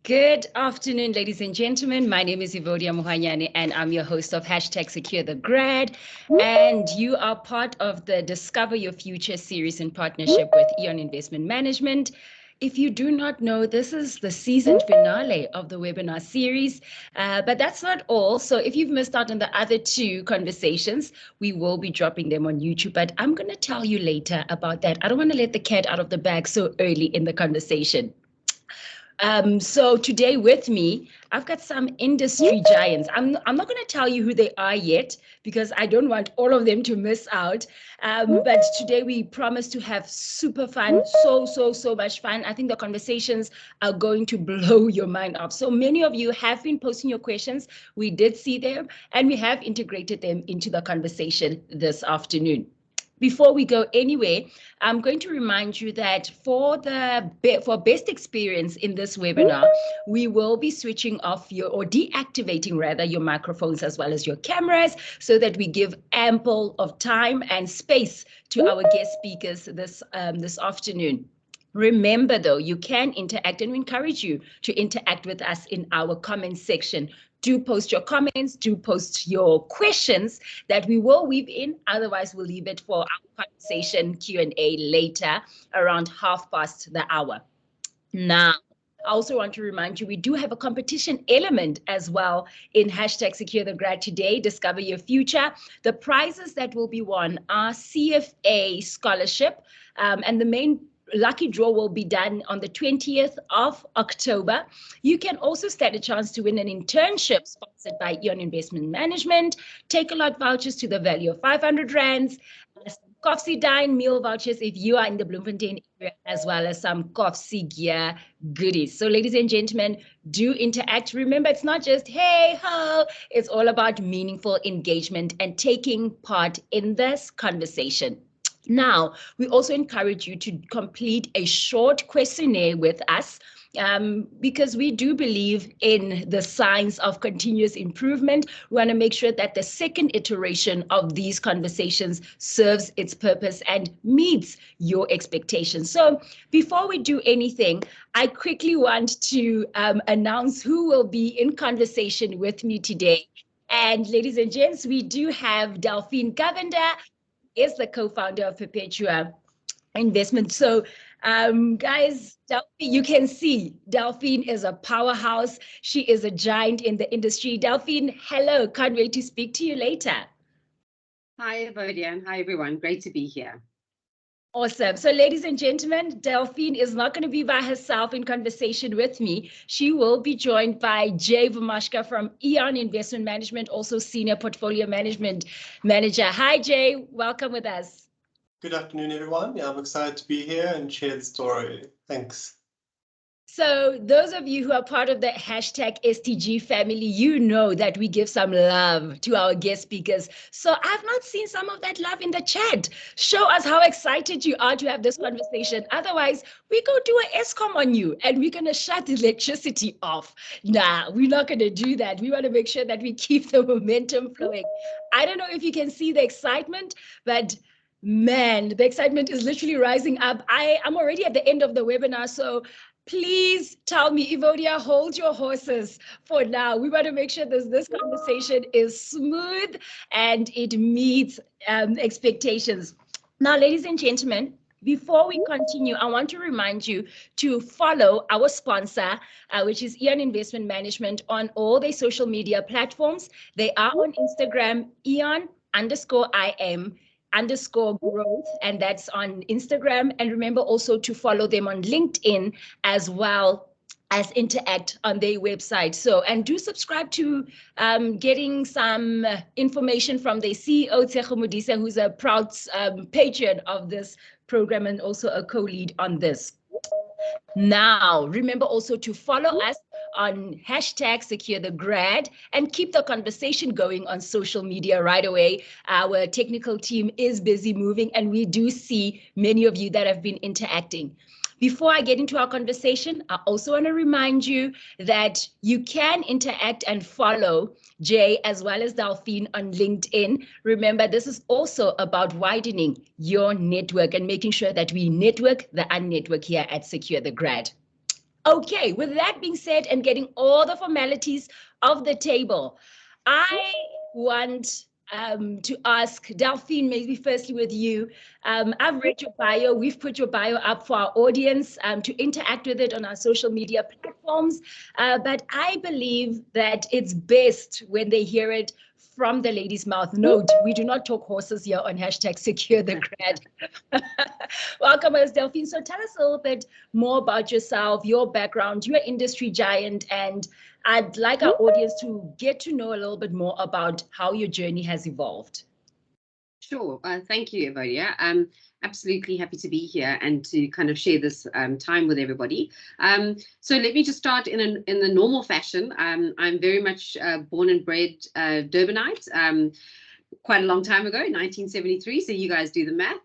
Good afternoon, ladies and gentlemen. My name is Evodia Mohanyane, and I'm your host of Secure the Grad. And you are part of the Discover Your Future series in partnership with Eon Investment Management. If you do not know, this is the season finale of the webinar series, but that's not all. So if you've missed out on the other two conversations, we will be dropping them on YouTube, but I'm going to tell you later about that. I don't want to let the cat out of the bag so early in the conversation. So today with me, I've got some industry giants. I'm not going to tell you who they are yet because I don't want all of them to miss out. But today we promise to have super fun, so much fun. I think the conversations are going to blow your mind off. So many of you have been posting your questions. We did see them and we have integrated them into the conversation this afternoon. Before we go anywhere, I'm going to remind you that for best experience in this webinar, we will be switching off or deactivating rather your microphones as well as your cameras so that we give ample of time and space to our guest speakers this afternoon. Remember, though, you can interact, and we encourage you to interact with us in our comment section. Do post your comments, do post your questions that we will weave in. Otherwise, we'll leave it for our conversation Q&A later around 1:30 the hour. Now, I also want to remind you, we do have a competition element as well in Secure the Grad today, Discover Your Future. The prizes that will be won are CFA scholarship, and the main lucky draw will be done on the 20th of October. You can also stand a chance to win an internship sponsored by Eon Investment Management, take-a-lot vouchers to the value of 500 rands, Coffee Dine meal vouchers if you are in the Bloemfontein area, as well as some coffee gear goodies. So ladies and gentlemen, do interact. Remember, it's not just hey ho, it's all about meaningful engagement and taking part in this conversation. Now, we also encourage you to complete a short questionnaire with us because we do believe in the science of continuous improvement. We want to make sure that the second iteration of these conversations serves its purpose and meets your expectations. So before we do anything, I quickly want to announce who will be in conversation with me today. And ladies and gents, we do have Delphine Govender, is the co-founder of Perpetua Investment. So guys, Delphine, you can see Delphine is a powerhouse. She is a giant in the industry. Delphine, hello, can't wait to speak to you later. Hi, Evodia. Hi, everyone. Great to be here. Awesome. So ladies and gentlemen, Delphine is not going to be by herself in conversation with me. She will be joined by Jay Vermashka from Eon Investment Management, also Senior Portfolio Management Manager. Hi, Jay. Welcome with us. Good afternoon, everyone. Yeah, I'm excited to be here and share the story. Thanks. So those of you who are part of the #STG family, you know that we give some love to our guest speakers. So I've not seen some of that love in the chat. Show us how excited you are to have this conversation. Otherwise, we go do an ESCOM on you and we're going to shut the electricity off. Nah, we're not going to do that. We want to make sure that we keep the momentum flowing. I don't know if you can see the excitement, but man, the excitement is literally rising up. I'm already at the end of the webinar, so please tell me, Evodia, hold your horses for now. We want to make sure that this conversation is smooth and it meets expectations. Now, ladies and gentlemen, before we continue, I want to remind you to follow our sponsor, which is Eon Investment Management, on all their social media platforms. They are on Instagram, Eon_IM_growth, and that's on Instagram. And remember also to follow them on LinkedIn as well as interact on their website. So, and do subscribe to getting some information from their CEO, Tshego Modise, who's a proud patron of this program and also a co-lead on this. Now, remember also to follow us on #SecureTheGrad and keep the conversation going on social media right away. Our technical team is busy moving and we do see many of you that have been interacting. Before I get into our conversation, I also want to remind you that you can interact and follow Jay as well as Delphine on LinkedIn. Remember, this is also about widening your network and making sure that we network the unnetwork here at Secure the Grad. Okay, with that being said and getting all the formalities of the table, I want to ask Delphine, maybe firstly with you. I've read your bio. We've put your bio up for our audience to interact with it on our social media platforms. But I believe that it's best when they hear it from the lady's mouth. Note, we do not talk horses here on hashtag Secure the Grad. Welcome, as Delphine. So tell us a little bit more about yourself, your background, your industry giant, and I'd like our audience to get to know a little bit more about how your journey has evolved. Sure. Thank you, Evodia. I'm absolutely happy to be here and to kind of share this time with everybody. So let me just start in the normal fashion. I'm very much born and bred Durbanite, quite a long time ago, 1973. So you guys do the math.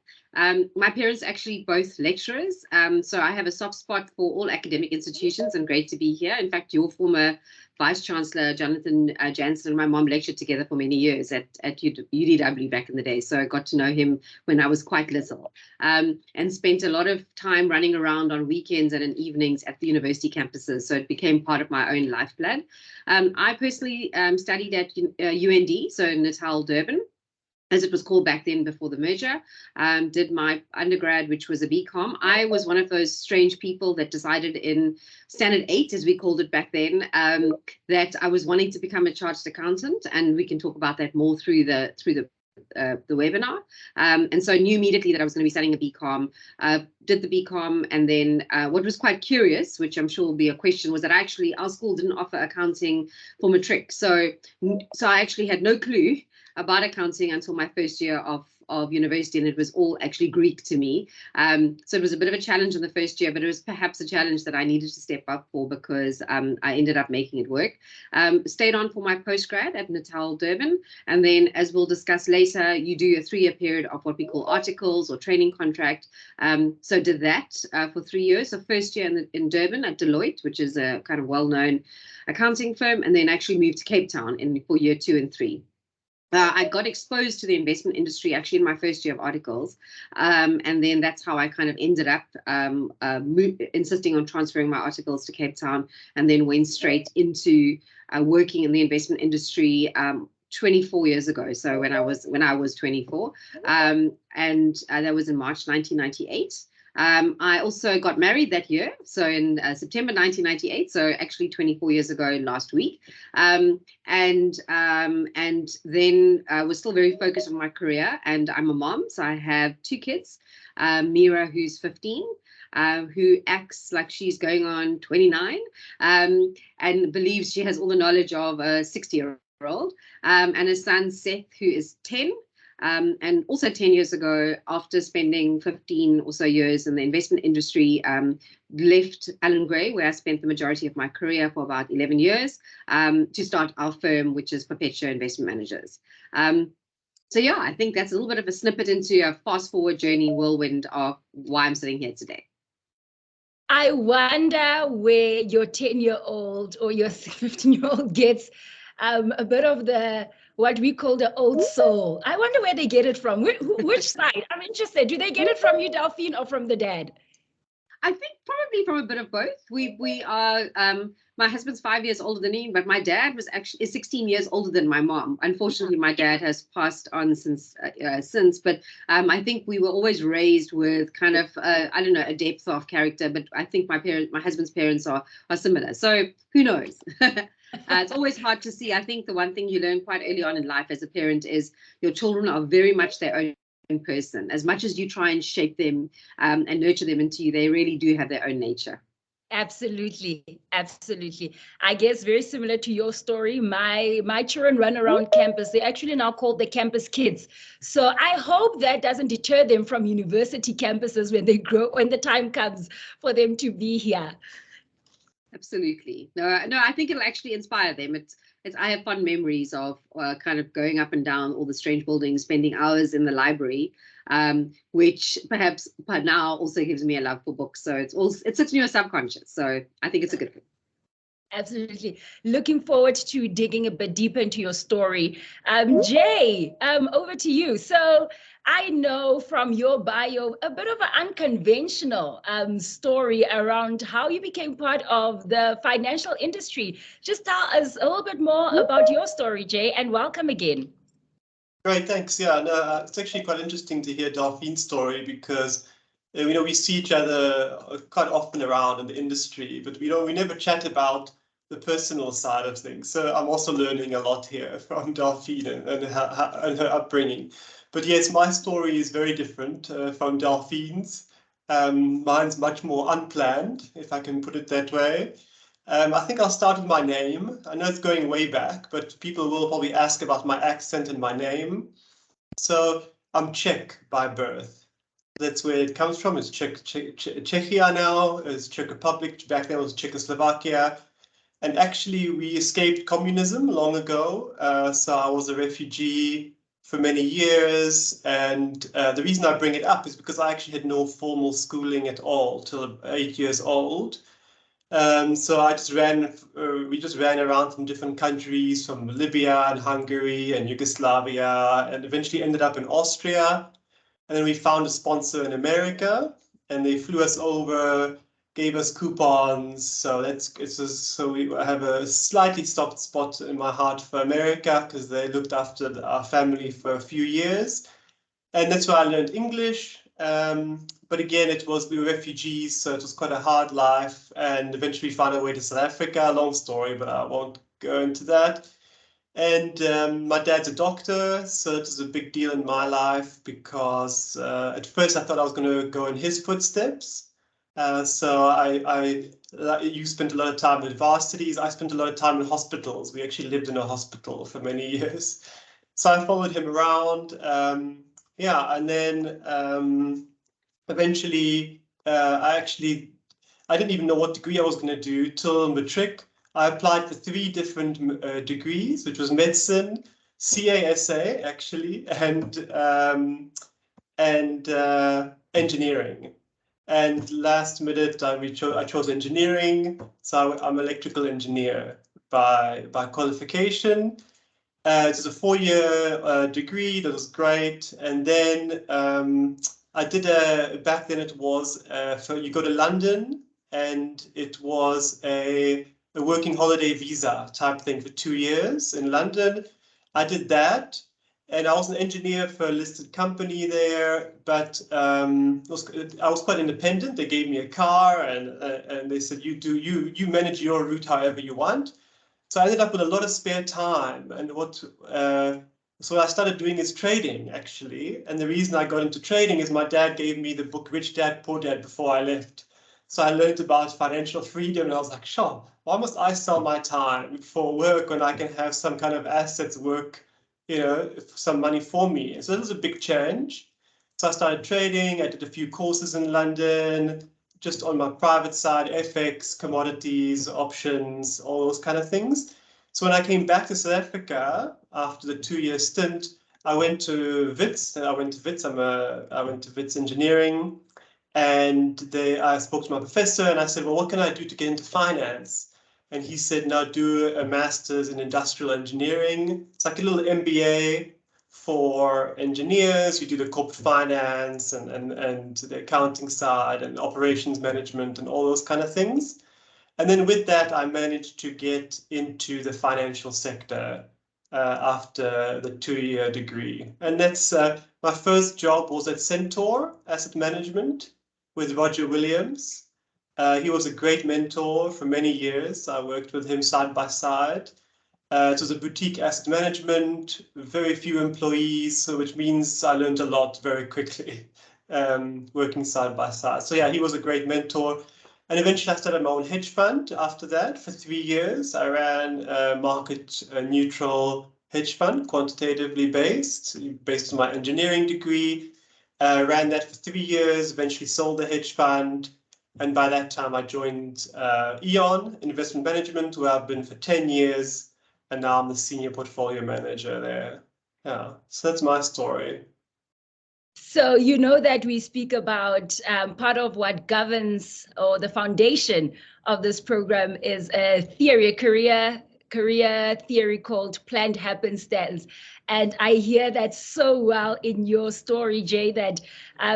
My parents actually both lecturers, so I have a soft spot for all academic institutions and great to be here. In fact, your former Vice Chancellor, Jonathan Jansen, and my mom lectured together for many years at UDW back in the day, so I got to know him when I was quite little, and spent a lot of time running around on weekends and in evenings at the university campuses, so it became part of my own lifeblood. I personally studied at UND, so Natal, Durban, as it was called back then before the merger, did my undergrad, which was a BCom. I was one of those strange people that decided in Standard 8, as we called it back then, that I was wanting to become a chartered accountant, and we can talk about that more through the webinar. And so I knew immediately that I was going to be studying a BCom, did the BCom, and then what was quite curious, which I'm sure will be a question, was that our school didn't offer accounting for matric. So I actually had no clue about accounting until my first year of university, and it was all actually Greek to me. So it was a bit of a challenge in the first year, but it was perhaps a challenge that I needed to step up for because I ended up making it work. Stayed on for my postgrad at Natal, Durban, and then, as we'll discuss later, you do a 3-year period of what we call articles or training contract. So did that for 3 years. So first year in Durban at Deloitte, which is a kind of well-known accounting firm, and then actually moved to Cape Town for year 2 and 3. I got exposed to the investment industry actually in my first year of articles, and then that's how I kind of ended up insisting on transferring my articles to Cape Town, and then went straight into working in the investment industry 24 years ago. So when I was 24, and that was in March 1998. I also got married that year, so in September 1998, so actually 24 years ago last week, and then was still very focused on my career, and I'm a mom, so I have 2 kids, Mira, who's 15, who acts like she's going on 29, and believes she has all the knowledge of a 60-year-old, and a son, Seth, who is 10. And also 10 years ago, after spending 15 or so years in the investment industry, left Allen Gray, where I spent the majority of my career for about 11 years, to start our firm, which is Perpetua Investment Managers. So yeah, I think that's a little bit of a snippet into a fast forward journey whirlwind of why I'm sitting here today. I wonder where your 10-year-old or your 15-year-old gets a bit of what we call the old soul. I wonder where they get it from. Which side? I'm interested. Do they get it from you, Delphine, or from the dad? I think probably from a bit of both. We are, my husband's 5 years older than me, but my dad is 16 years older than my mom. Unfortunately, my dad has passed on since, but I think we were always raised with kind of, I don't know, a depth of character, but I think my husband's parents are similar. So who knows? It's always hard to see. I think the one thing you learn quite early on in life as a parent is your children are very much their own person. As much as you try and shape them and nurture them into you, they really do have their own nature. Absolutely. Absolutely. I guess very similar to your story. My children run around campus. They're actually now called the campus kids. So I hope that doesn't deter them from university campuses when they grow, when the time comes for them to be here. Absolutely. No, I think it'll actually inspire them. I have fond memories of kind of going up and down all the strange buildings, spending hours in the library, which perhaps by now also gives me a love for books. So it sits in your subconscious. So I think it's a good thing. Absolutely. Looking forward to digging a bit deeper into your story. Jay, over to you. So I know from your bio a bit of an unconventional story around how you became part of the financial industry. Just tell us a little bit more about your story, Jay, and welcome again. Great, thanks. Yeah, no, it's actually quite interesting to hear Delphine's story because we see each other quite often around in the industry, but we never chat about the personal side of things. So I'm also learning a lot here from Delphine and her upbringing. But yes, my story is very different from Delphine's. Mine's much more unplanned, if I can put it that way. I think I'll start with my name. I know it's going way back, but people will probably ask about my accent and my name. So I'm Czech by birth. That's where it comes from. It's Czechia now. It's Czech Republic. Back then it was Czechoslovakia. And actually, we escaped communism long ago. So I was a refugee for many years. And the reason I bring it up is because I actually had no formal schooling at all till 8 years old. So we just ran around from different countries, from Libya and Hungary and Yugoslavia, and eventually ended up in Austria. And then we found a sponsor in America, and they flew us over, gave us coupons. So we have a slightly soft spot in my heart for America because they looked after our family for a few years. And that's where I learned English. But again, we were refugees, so it was quite a hard life, and eventually found our way to South Africa. Long story, but I won't go into that. And my dad's a doctor, so it was a big deal in my life because at first I thought I was going to go in his footsteps. You spent a lot of time in varsities. I spent a lot of time in hospitals. We actually lived in a hospital for many years. So I followed him around. And then eventually, I didn't even know what degree I was going to do till matric. I applied for 3 different degrees, which was medicine, CASA actually, and engineering. And last minute, I chose engineering, so I'm an electrical engineer by qualification. It was a 4-year degree. That was great. And then I did back then it was, you go to London, and it was a working holiday visa type thing for 2 years in London. I did that, and I was an engineer for a listed company there, but I was quite independent. They gave me a car, and they said, you manage your route however you want. So I ended up with a lot of spare time, and so what I started doing is trading, actually. And the reason I got into trading is my dad gave me the book Rich Dad, Poor Dad before I left. So I learned about financial freedom, and I was like, sure, why must I sell my time for work when I can have some kind of assets work, some money for me? So it was a big change. So I started trading. I did a few courses in London, just on my private side, FX, commodities, options, all those kind of things. So when I came back to South Africa after the 2-year stint, I went to Wits. I went to Wits Engineering, and I spoke to my professor, and I said, well, what can I do to get into finance? And he said, no, do a master's in industrial engineering. It's like a little MBA for engineers. You do the corporate finance and the accounting side and operations management and all those kind of things. And then with that, I managed to get into the financial sector after the 2-year degree. And that's my first job was at Centaur Asset Management with Roger Williams. He was a great mentor for many years. I worked with him side by side. It was a boutique asset management, very few employees, which means I learned a lot very quickly, working side by side. So yeah, he was a great mentor. And eventually I started my own hedge fund after that for 3 years. I ran a market neutral hedge fund, quantitatively based on my engineering degree. Ran that for 3 years, eventually sold the hedge fund. And by that time, I joined Eon Investment Management, where I've been for 10 years. And now I'm the senior portfolio manager there. Yeah, so that's my story. So you know that we speak about part of what governs or the foundation of this program is a theory, a career theory called planned happenstance. And I hear that so well in your story, Jay, that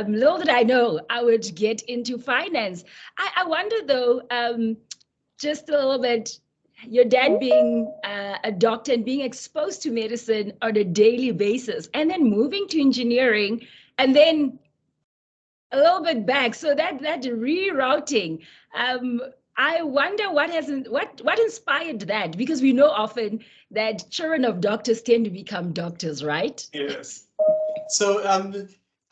little did I know I would get into finance. I wonder though, just a little bit, your dad being a doctor and being exposed to medicine on a daily basis and then moving to engineering and then a little bit back. So that rerouting, I wonder what inspired that, because we know often that children of doctors tend to become doctors, right? Yes. So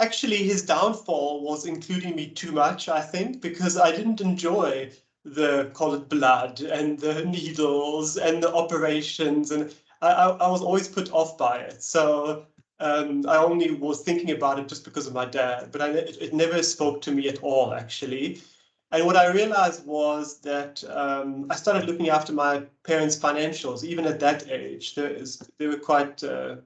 actually, his downfall was including me too much, I think, because I didn't enjoy the, call it, blood and the needles and the operations, and I was always put off by it. So I only was thinking about it just because of my dad, but it never spoke to me at all, actually. And what I realized was that I started looking after my parents' financials, even at that age. They were quite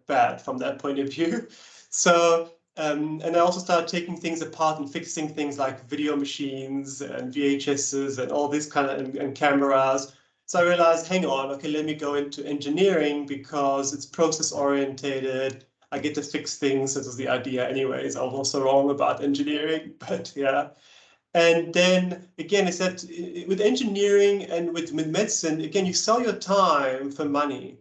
bad from that point of view. So, and I also started taking things apart and fixing things like video machines and VHSs and all this kind of, and cameras. So I realized, hang on, okay, let me go into engineering because it's process orientated. I get to fix things. That was the idea anyways. I was also wrong about engineering, but yeah. And then again, it's that with engineering and with medicine, again, you sell your time for money,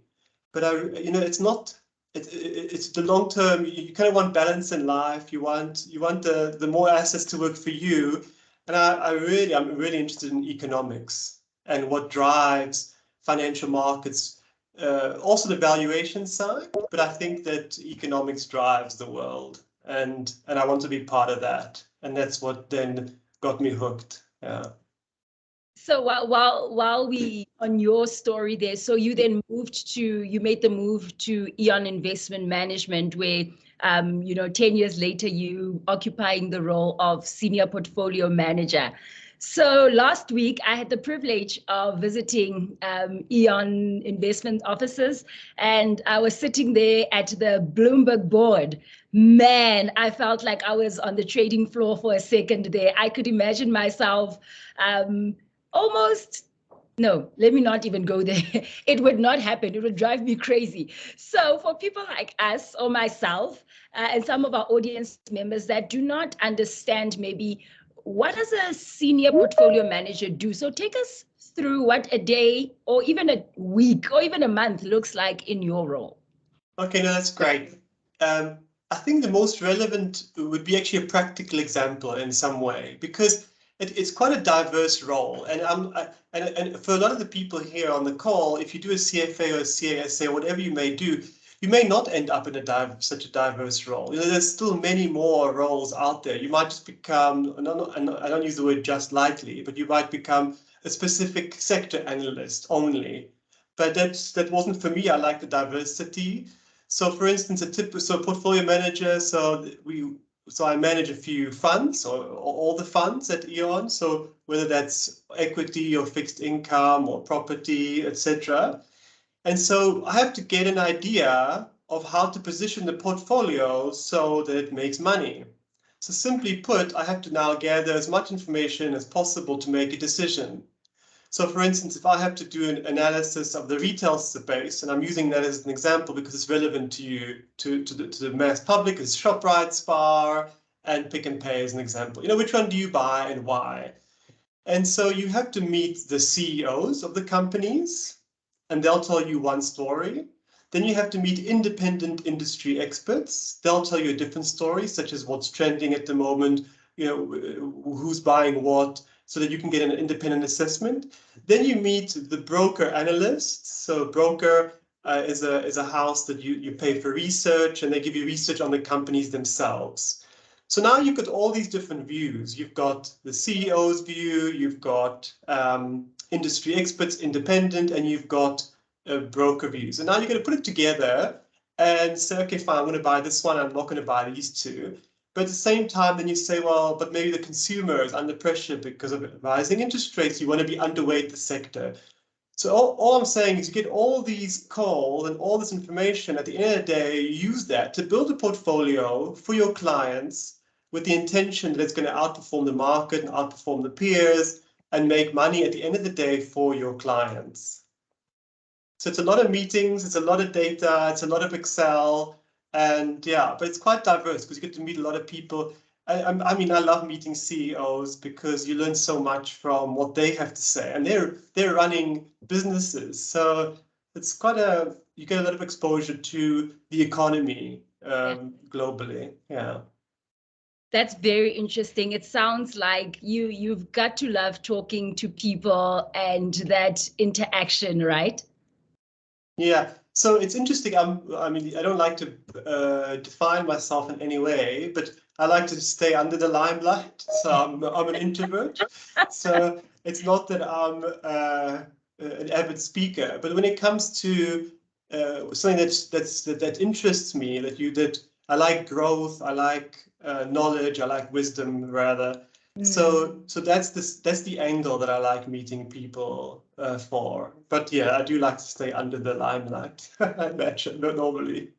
but it's not. It's the long term. You kind of want balance in life. You want the more assets to work for you. And I'm really interested in economics and what drives financial markets. Also the valuation side, but I think that economics drives the world, and I want to be part of that. And that's what then got me hooked. Yeah. So while we on your story there, so you then made the move to Eon Investment Management, where 10 years later you occupying the role of senior portfolio manager. So last week I had the privilege of visiting Eon investment offices, and I was sitting there at the Bloomberg board. Man, I felt like I was on the trading floor for a second there. I could imagine myself almost, no, let me not even go there. It would not happen. It would drive me crazy. So for people like us or myself and some of our audience members that do not understand maybe what does a senior portfolio manager do? So take us through what a day or even a week or even a month looks like in your role. Okay, no, that's great. I think the most relevant would be actually a practical example in some way, because it's quite a diverse role, and for a lot of the people here on the call, if you do a CFA or a CASA, whatever you may do, you may not end up in such a diverse role. There's still many more roles out there. You might just become, and I don't use the word just lightly, but you might become a specific sector analyst only. But that wasn't for me. I like the diversity. So, for instance, portfolio manager. So I manage a few funds, or all the funds at Eon. So whether that's equity or fixed income or property, etc. And so I have to get an idea of how to position the portfolio so that it makes money. So simply put, I have to now gather as much information as possible to make a decision. So for instance, if I have to do an analysis of the retail space, and I'm using that as an example because it's relevant to you, to the mass public, is ShopRite, Spar, and Pick n Pay as an example. Which one do you buy and why? And so you have to meet the CEOs of the companies, and they'll tell you one story. Then you have to meet independent industry experts. They'll tell you a different story, such as what's trending at the moment, who's buying what, so that you can get an independent assessment. Then you meet the broker analysts. So broker is a house that you pay for research, and they give you research on the companies themselves. So now you've got all these different views. You've got the CEO's view, you've got industry experts, independent, and you've got broker views. And now you're going to put it together and say, okay, fine, I'm going to buy this one. I'm not going to buy these two. But at the same time, then you say, well, but maybe the consumer is under pressure because of rising interest rates. You want to be underweight the sector. So all I'm saying is you get all these calls and all this information. At the end of the day, you use that to build a portfolio for your clients with the intention that it's going to outperform the market and outperform the peers and make money at the end of the day for your clients. So it's a lot of meetings, it's a lot of data, it's a lot of Excel, and yeah, but it's quite diverse because you get to meet a lot of people. I mean, I love meeting CEOs because you learn so much from what they have to say, and they're running businesses, so it's you get a lot of exposure to the economy globally. Yeah. That's very interesting. It sounds like you've got to love talking to people and that interaction, right? Yeah, so it's interesting. I mean, I don't like to define myself in any way, but I like to stay under the limelight. So I'm an introvert. So it's not that I'm an avid speaker, but when it comes to something that interests me, that I like growth, I like knowledge, I like wisdom rather. So that's the angle that I like meeting people for. But yeah, I do like to stay under the limelight. I imagine, not normally.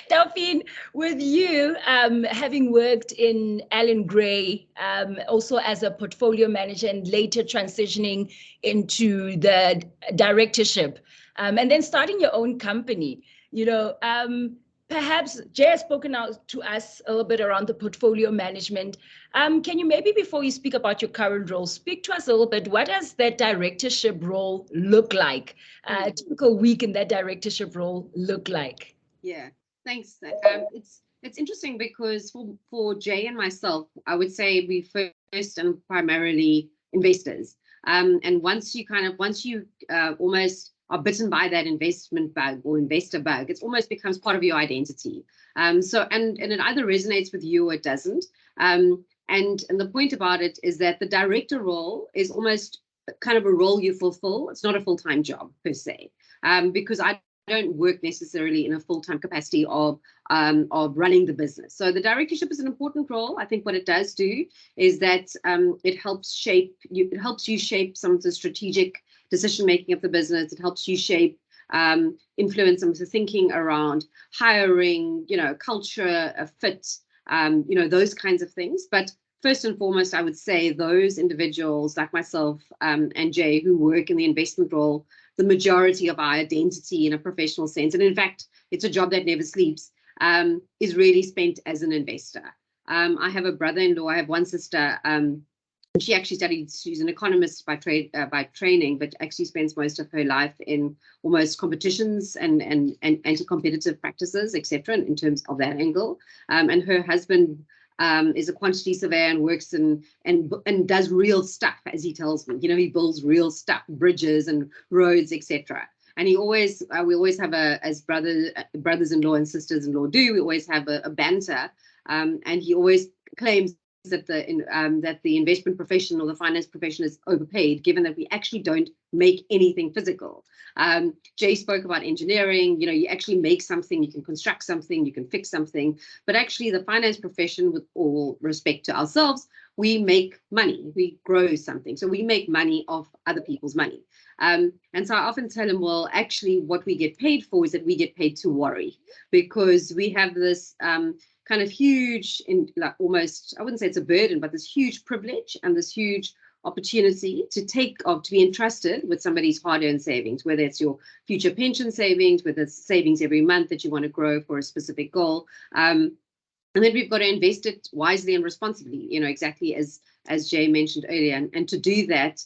Delphine, with you having worked in Allen Gray, also as a portfolio manager and later transitioning into the directorship, and then starting your own company, perhaps Jay has spoken out to us a little bit around the portfolio management. Can you maybe, before you speak about your current role, speak to us a little bit, what does that directorship role look like? A typical week in that directorship role look like? Yeah, thanks. It's interesting because for Jay and myself, I would say we first and primarily investors. And once you almost are bitten by that investment bug or investor bug, it almost becomes part of your identity. And it either resonates with you or it doesn't. And the point about it is that the director role is almost kind of a role you fulfill. It's not a full-time job per se, because I don't work necessarily in a full-time capacity of running the business. So the directorship is an important role. I think what it does do is that it helps you shape some of the strategic decision-making of the business. It helps you shape, influence some of the thinking around hiring, culture, a fit, those kinds of things. But first and foremost, I would say those individuals like myself and Jay who work in the investment role, the majority of our identity in a professional sense, and in fact, it's a job that never sleeps, is really spent as an investor. I have a brother-in-law, I have one sister, she actually she's an economist by training, but actually spends most of her life in almost competitions and anti-competitive practices, etc. in terms of that angle. And her husband is a quantity surveyor and works and does real stuff, as he tells me. He builds real stuff, bridges and roads, etc. And we always have as brothers-in-law and sisters-in-law do, we always have a banter. And he always claims that the investment profession or the finance profession is overpaid, given that we actually don't make anything physical. Jay spoke about engineering. You actually make something, you can construct something, you can fix something, but actually the finance profession, with all respect to ourselves, we make money, we grow something. So we make money off other people's money. And so I often tell him, well, actually what we get paid for is that we get paid to worry, because we have this kind of huge, almost, I wouldn't say it's a burden, but this huge privilege and this huge opportunity to be entrusted with somebody's hard-earned savings, whether it's your future pension savings, whether it's savings every month that you want to grow for a specific goal. And then we've got to invest it wisely and responsibly, exactly as Jay mentioned earlier. And to do that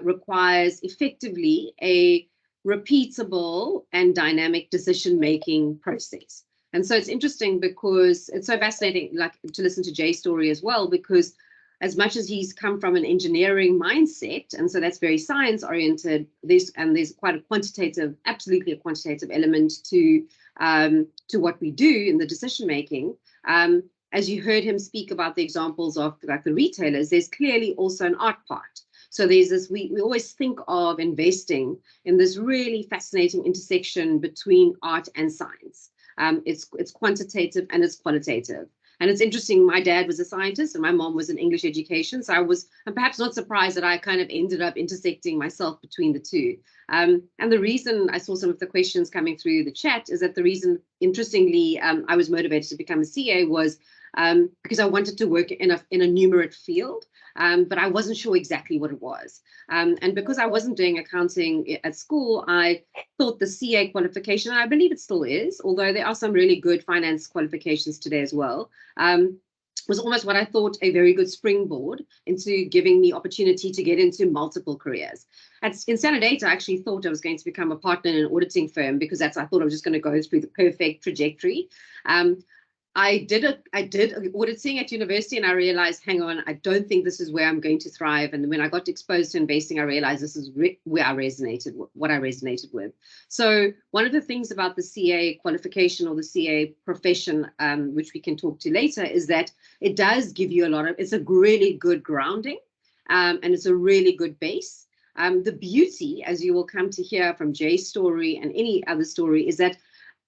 requires effectively a repeatable and dynamic decision-making process. And so it's interesting because it's so fascinating, to listen to Jay's story as well, because as much as he's come from an engineering mindset, and so that's very science oriented, there's quite absolutely a quantitative element to what we do in the decision making. As you heard him speak about the examples of the retailers, there's clearly also an art part. So there's this, we always think of investing in this really fascinating intersection between art and science. It's quantitative and it's qualitative. And it's interesting, my dad was a scientist and my mom was in English education. So I'm perhaps not surprised that I kind of ended up intersecting myself between the two. And the reason I saw some of the questions coming through the chat is that the reason, interestingly, I was motivated to become a CA was because I wanted to work in a numerate field, but I wasn't sure exactly what it was. And because I wasn't doing accounting at school, I thought the CA qualification, and I believe it still is, although there are some really good finance qualifications today as well, was almost what I thought a very good springboard into giving me opportunity to get into multiple careers. In Standard 8, I actually thought I was going to become a partner in an auditing firm because I thought I was just going to go through the perfect trajectory. I did auditing at university, and I realized, hang on, I don't think this is where I'm going to thrive. And when I got exposed to investing, I realized this is where I resonated with. So one of the things about the CA qualification or the CA profession, which we can talk to later, is that it does give you it's a really good grounding, and it's a really good base. The beauty, as you will come to hear from Jay's story and any other story, is that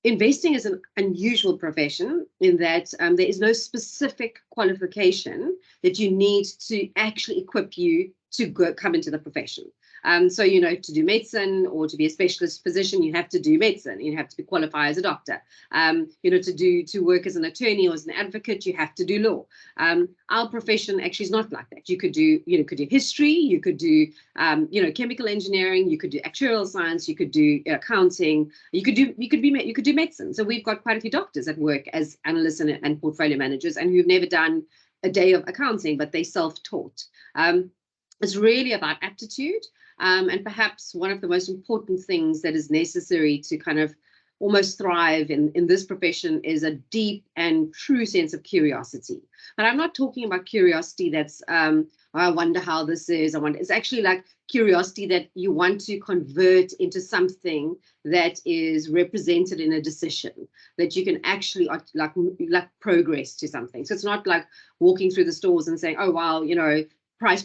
investing is an unusual profession in that there is no specific qualification that you need to actually equip you to come into the profession. So, to do medicine or to be a specialist physician, you have to do medicine. You have to qualify as a doctor. To work as an attorney or as an advocate, you have to do law. Our profession actually is not like that. You could do history, you could do, chemical engineering, you could do actuarial science, you could do accounting, you could do medicine. So we've got quite a few doctors that work as analysts and portfolio managers, and who've never done a day of accounting, but they self-taught. It's really about aptitude. And perhaps one of the most important things that is necessary to kind of almost thrive in this profession is a deep and true sense of curiosity. But I'm not talking about curiosity that's, I wonder how this is. It's actually like curiosity that you want to convert into something that is represented in a decision, that you can actually like progress to something. So it's not like walking through the stores and saying, oh, wow,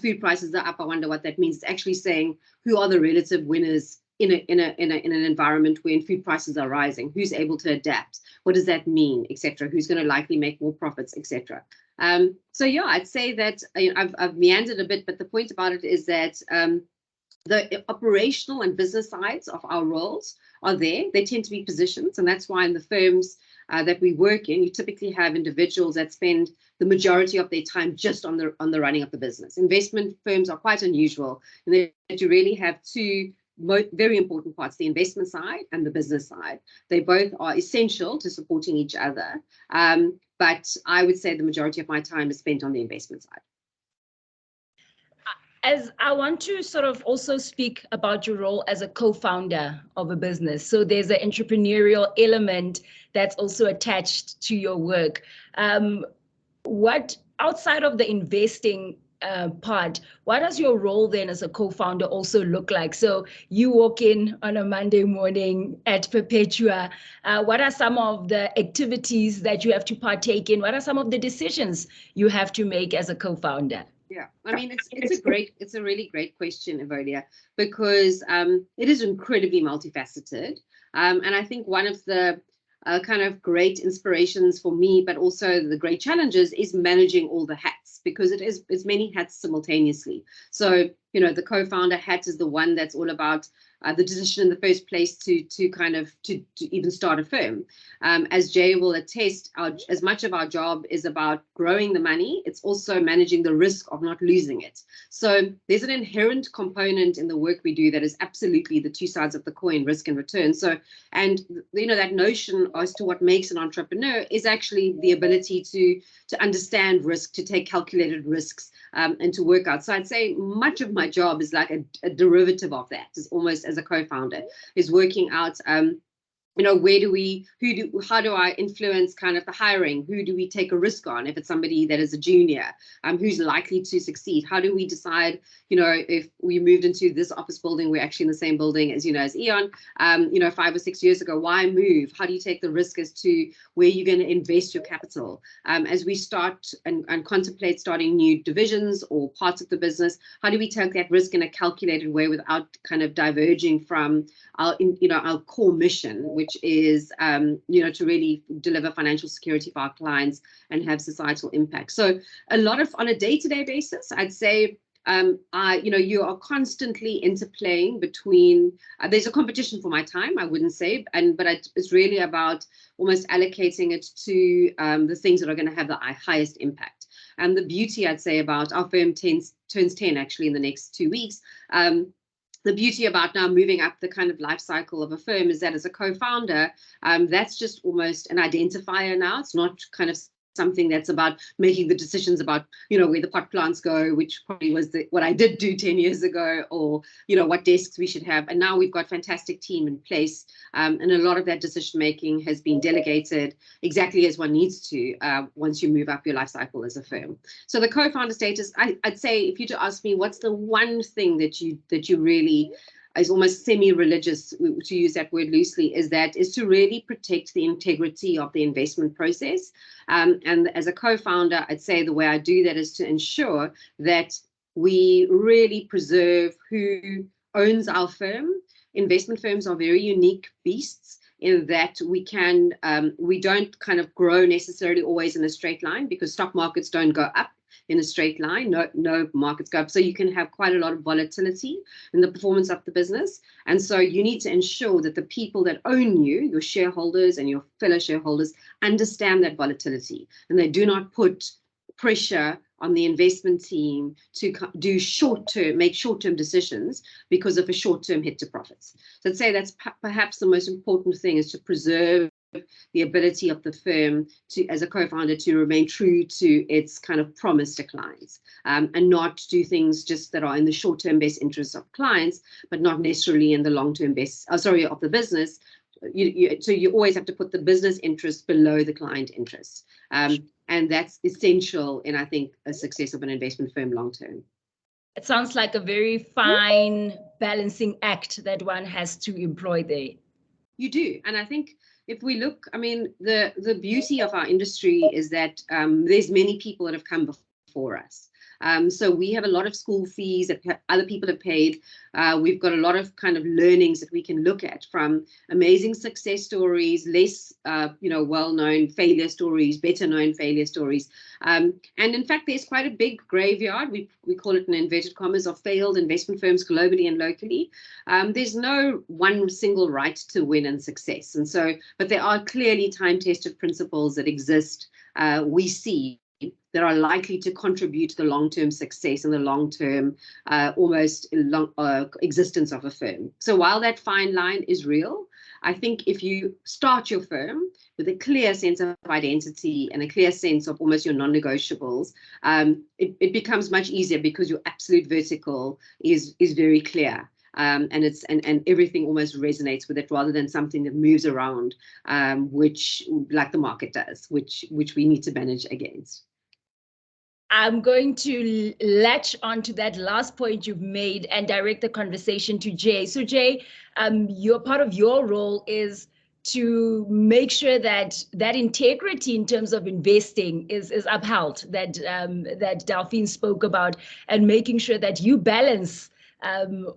food prices are up, I wonder what that means. It's actually saying who are the relative winners in an environment when food prices are rising, who's able to adapt, what does that mean, etc., who's going to likely make more profits, etc. So yeah, I'd say that I've meandered a bit, but the point about it is that the operational and business sides of our roles are there. They tend to be positions, and that's why in the firms that we work in, you typically have individuals that spend the majority of their time just on the running of the business. Investment firms are quite unusual in that you really have two very important parts, the investment side and the business side. They both are essential to supporting each other, but I would say the majority of my time is spent on the investment side. As I want to sort of also speak about your role as a co-founder of a business. So there's an entrepreneurial element that's also attached to your work. What, outside of the investing part, what does your role then as a co-founder also look like? So you walk in on a Monday morning at Perpetua. What are some of the activities that you have to partake in? What are some of the decisions you have to make as a co-founder? Yeah, I mean, it's a really great question, Evodia, because it is incredibly multifaceted. And I think one of the kind of great inspirations for me, but also the great challenges, is managing all the hats, because it's many hats simultaneously. So, the co-founder hat is the one that's all about the decision in the first place to even start a firm. As Jay will attest, as much of our job is about growing the money, it's also managing the risk of not losing it. So there's an inherent component in the work we do that is absolutely the two sides of the coin, risk and return. So, and that notion as to what makes an entrepreneur is actually the ability to understand risk, to take calculated risks, and to work out. So I'd say much of my job is like a derivative of that, is almost as a co-founder, is working out how do I influence kind of the hiring? Who do we take a risk on if it's somebody that is a junior, who's likely to succeed? How do we decide, if we moved into this office building, we're actually in the same building as Eon, 5 or 6 years ago, why move? How do you take the risk as to where you're going to invest your capital? As we start and contemplate starting new divisions or parts of the business, how do we take that risk in a calculated way without kind of diverging from our core mission, which which is, to really deliver financial security for our clients and have societal impact. So a lot of, on a day-to-day basis, I'd say, you are constantly interplaying between, there's a competition for my time, I wouldn't say, but it's really about almost allocating it to the things that are going to have the highest impact. And the beauty, I'd say, about our firm turns 10 actually in the next 2 weeks. The beauty about now moving up the kind of life cycle of a firm is that as a co-founder, that's just almost an identifier now. It's not kind of something that's about making the decisions about, where the pot plants go, which probably was what I did do 10 years ago, or, what desks we should have. And now we've got a fantastic team in place. And a lot of that decision making has been delegated exactly as one needs to once you move up your life cycle as a firm. So the co-founder status, I'd say, if you to ask me, what's the one thing that you really is almost semi-religious, to use that word loosely, is to really protect the integrity of the investment process. And as a co-founder, I'd say the way I do that is to ensure that we really preserve who owns our firm. Investment firms are very unique beasts in that we don't kind of grow necessarily always in a straight line, because stock markets don't go up in a straight line. No markets go up. So you can have quite a lot of volatility in the performance of the business. And so you need to ensure that the people that own you, your shareholders and your fellow shareholders, understand that volatility, and they do not put pressure on the investment team to make short-term decisions because of a short-term hit to profits. So I'd say that's perhaps the most important thing, is to preserve the ability of the firm to, as a co-founder, to remain true to its kind of promise to clients, and not do things just that are in the short-term best interests of clients, but not necessarily in the long-term of the business. So you always have to put the business interest below the client interest. And that's essential in, I think, a success of an investment firm long-term. It sounds like a very fine balancing act that one has to employ there. You do. And I think if we look, I mean, the beauty of our industry is that there's many people that have come before us. So we have a lot of school fees that other people have paid. We've got a lot of kind of learnings that we can look at, from amazing success stories, less, well-known failure stories, better-known failure stories. And in fact, there's quite a big graveyard, we call it in inverted commas, of failed investment firms globally and locally. There's no one single right to win and success. And so, but there are clearly time-tested principles that exist, we see, that are likely to contribute to the long-term success and the long-term existence of a firm. So while that fine line is real, I think if you start your firm with a clear sense of identity and a clear sense of almost your non-negotiables, it becomes much easier, because your absolute vertical is very clear. And everything almost resonates with it, rather than something that moves around, which, like the market does, which we need to manage against. I'm going to latch onto that last point you've made and direct the conversation to Jay. So Jay, your part of your role is to make sure that integrity in terms of investing is upheld, that Delphine spoke about, and making sure that you balance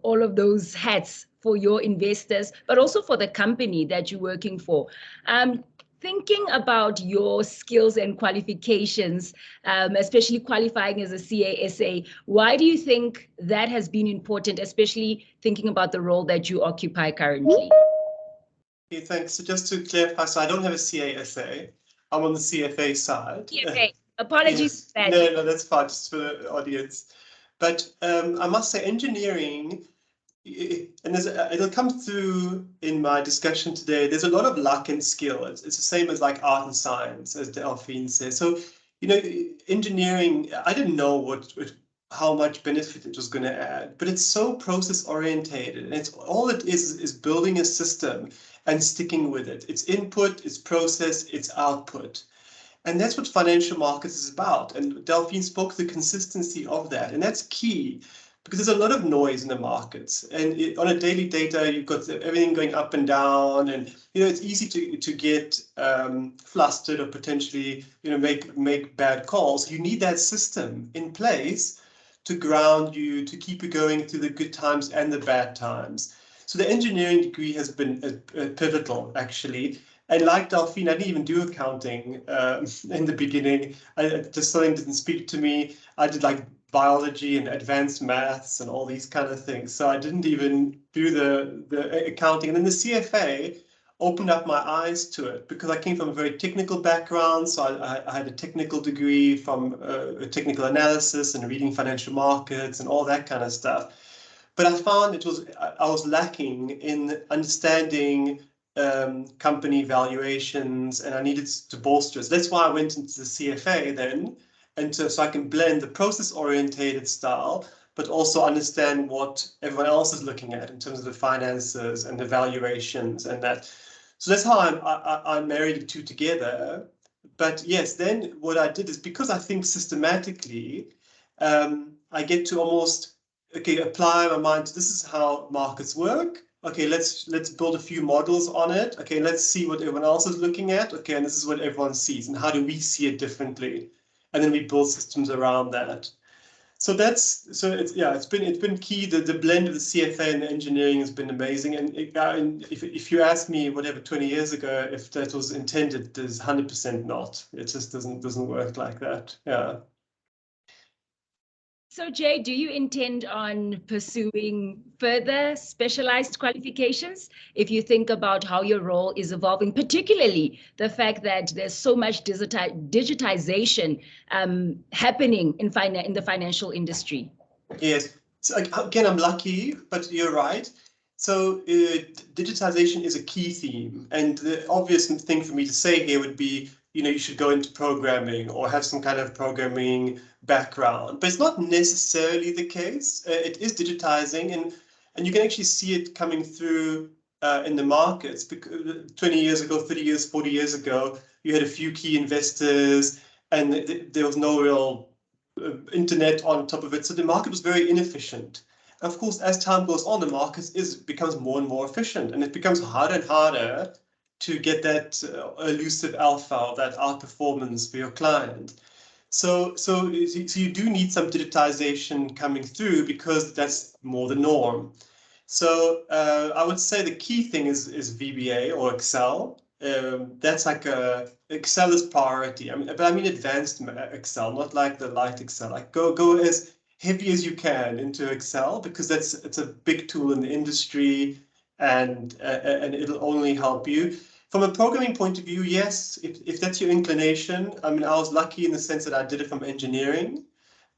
all of those hats for your investors, but also for the company that you're working for. Thinking about your skills and qualifications, especially qualifying as a CASA, why do you think that has been important, especially thinking about the role that you occupy currently? Okay, thanks. So just to clarify, so I don't have a CASA. I'm on the CFA side. CFA. Apologies for that. No, that's fine, just for the audience. But I must say, engineering, and it'll come through in my discussion today, there's a lot of luck and skill. It's the same as like art and science, as Delphine says. So, engineering, I didn't know how much benefit it was going to add, but it's so process orientated, and all it is building a system and sticking with it. It's input, it's process, it's output. And that's what financial markets is about. And Delphine spoke to the consistency of that, and that's key. Because there's a lot of noise in the markets, and on a daily data, you've got everything going up and down, and it's easy to get flustered or potentially make bad calls. You need that system in place to ground you, to keep you going through the good times and the bad times. So the engineering degree has been pivotal, actually. And like Delphine, I didn't even do accounting in the beginning. Just something didn't speak to me. I did like biology and advanced maths and all these kind of things. So I didn't even do the accounting. And then the CFA opened up my eyes to it because I came from a very technical background. So I had a technical degree from technical analysis and reading financial markets and all that kind of stuff. But I found I was lacking in understanding company valuations, and I needed to bolster it. So that's why I went into the CFA then, and so I can blend the process-orientated style, but also understand what everyone else is looking at in terms of the finances and the valuations and that. So that's how I married the two together. But yes, then what I did is, because I think systematically, I get to almost, okay, apply my mind to, this is how markets work. Okay, let's build a few models on it. Okay, let's see what everyone else is looking at. Okay, and this is what everyone sees, and how do we see it differently? And then we build systems around that. So it's been key. The blend of the CFA and the engineering has been amazing. And if you ask me, whatever, 20 years ago, if that was intended, there's 100% not. It just doesn't work like that. Yeah. So Jay, do you intend on pursuing further specialized qualifications if you think about how your role is evolving, particularly the fact that there's so much digitization happening in the financial industry? Yes. So again, I'm lucky, but you're right. So digitization is a key theme, and the obvious thing for me to say here would be, you should go into programming or have some kind of programming background, but it's not necessarily the case. It is digitizing, and you can actually see it coming through in the markets. Because 20 years ago, 30 years, 40 years ago, you had a few key investors, and there was no real internet on top of it, so the market was very inefficient. Of course, as time goes on, the market becomes more and more efficient, and it becomes harder and harder to get that elusive alpha, that outperformance for your client. So you do need some digitization coming through, because that's more the norm. So I would say the key thing is VBA or Excel. That's like Excel is priority. But I mean advanced Excel, not like the light Excel. Like go as heavy as you can into Excel, because it's a big tool in the industry, and it'll only help you. From a programming point of view, yes, if that's your inclination. I mean, I was lucky in the sense that I did it from engineering.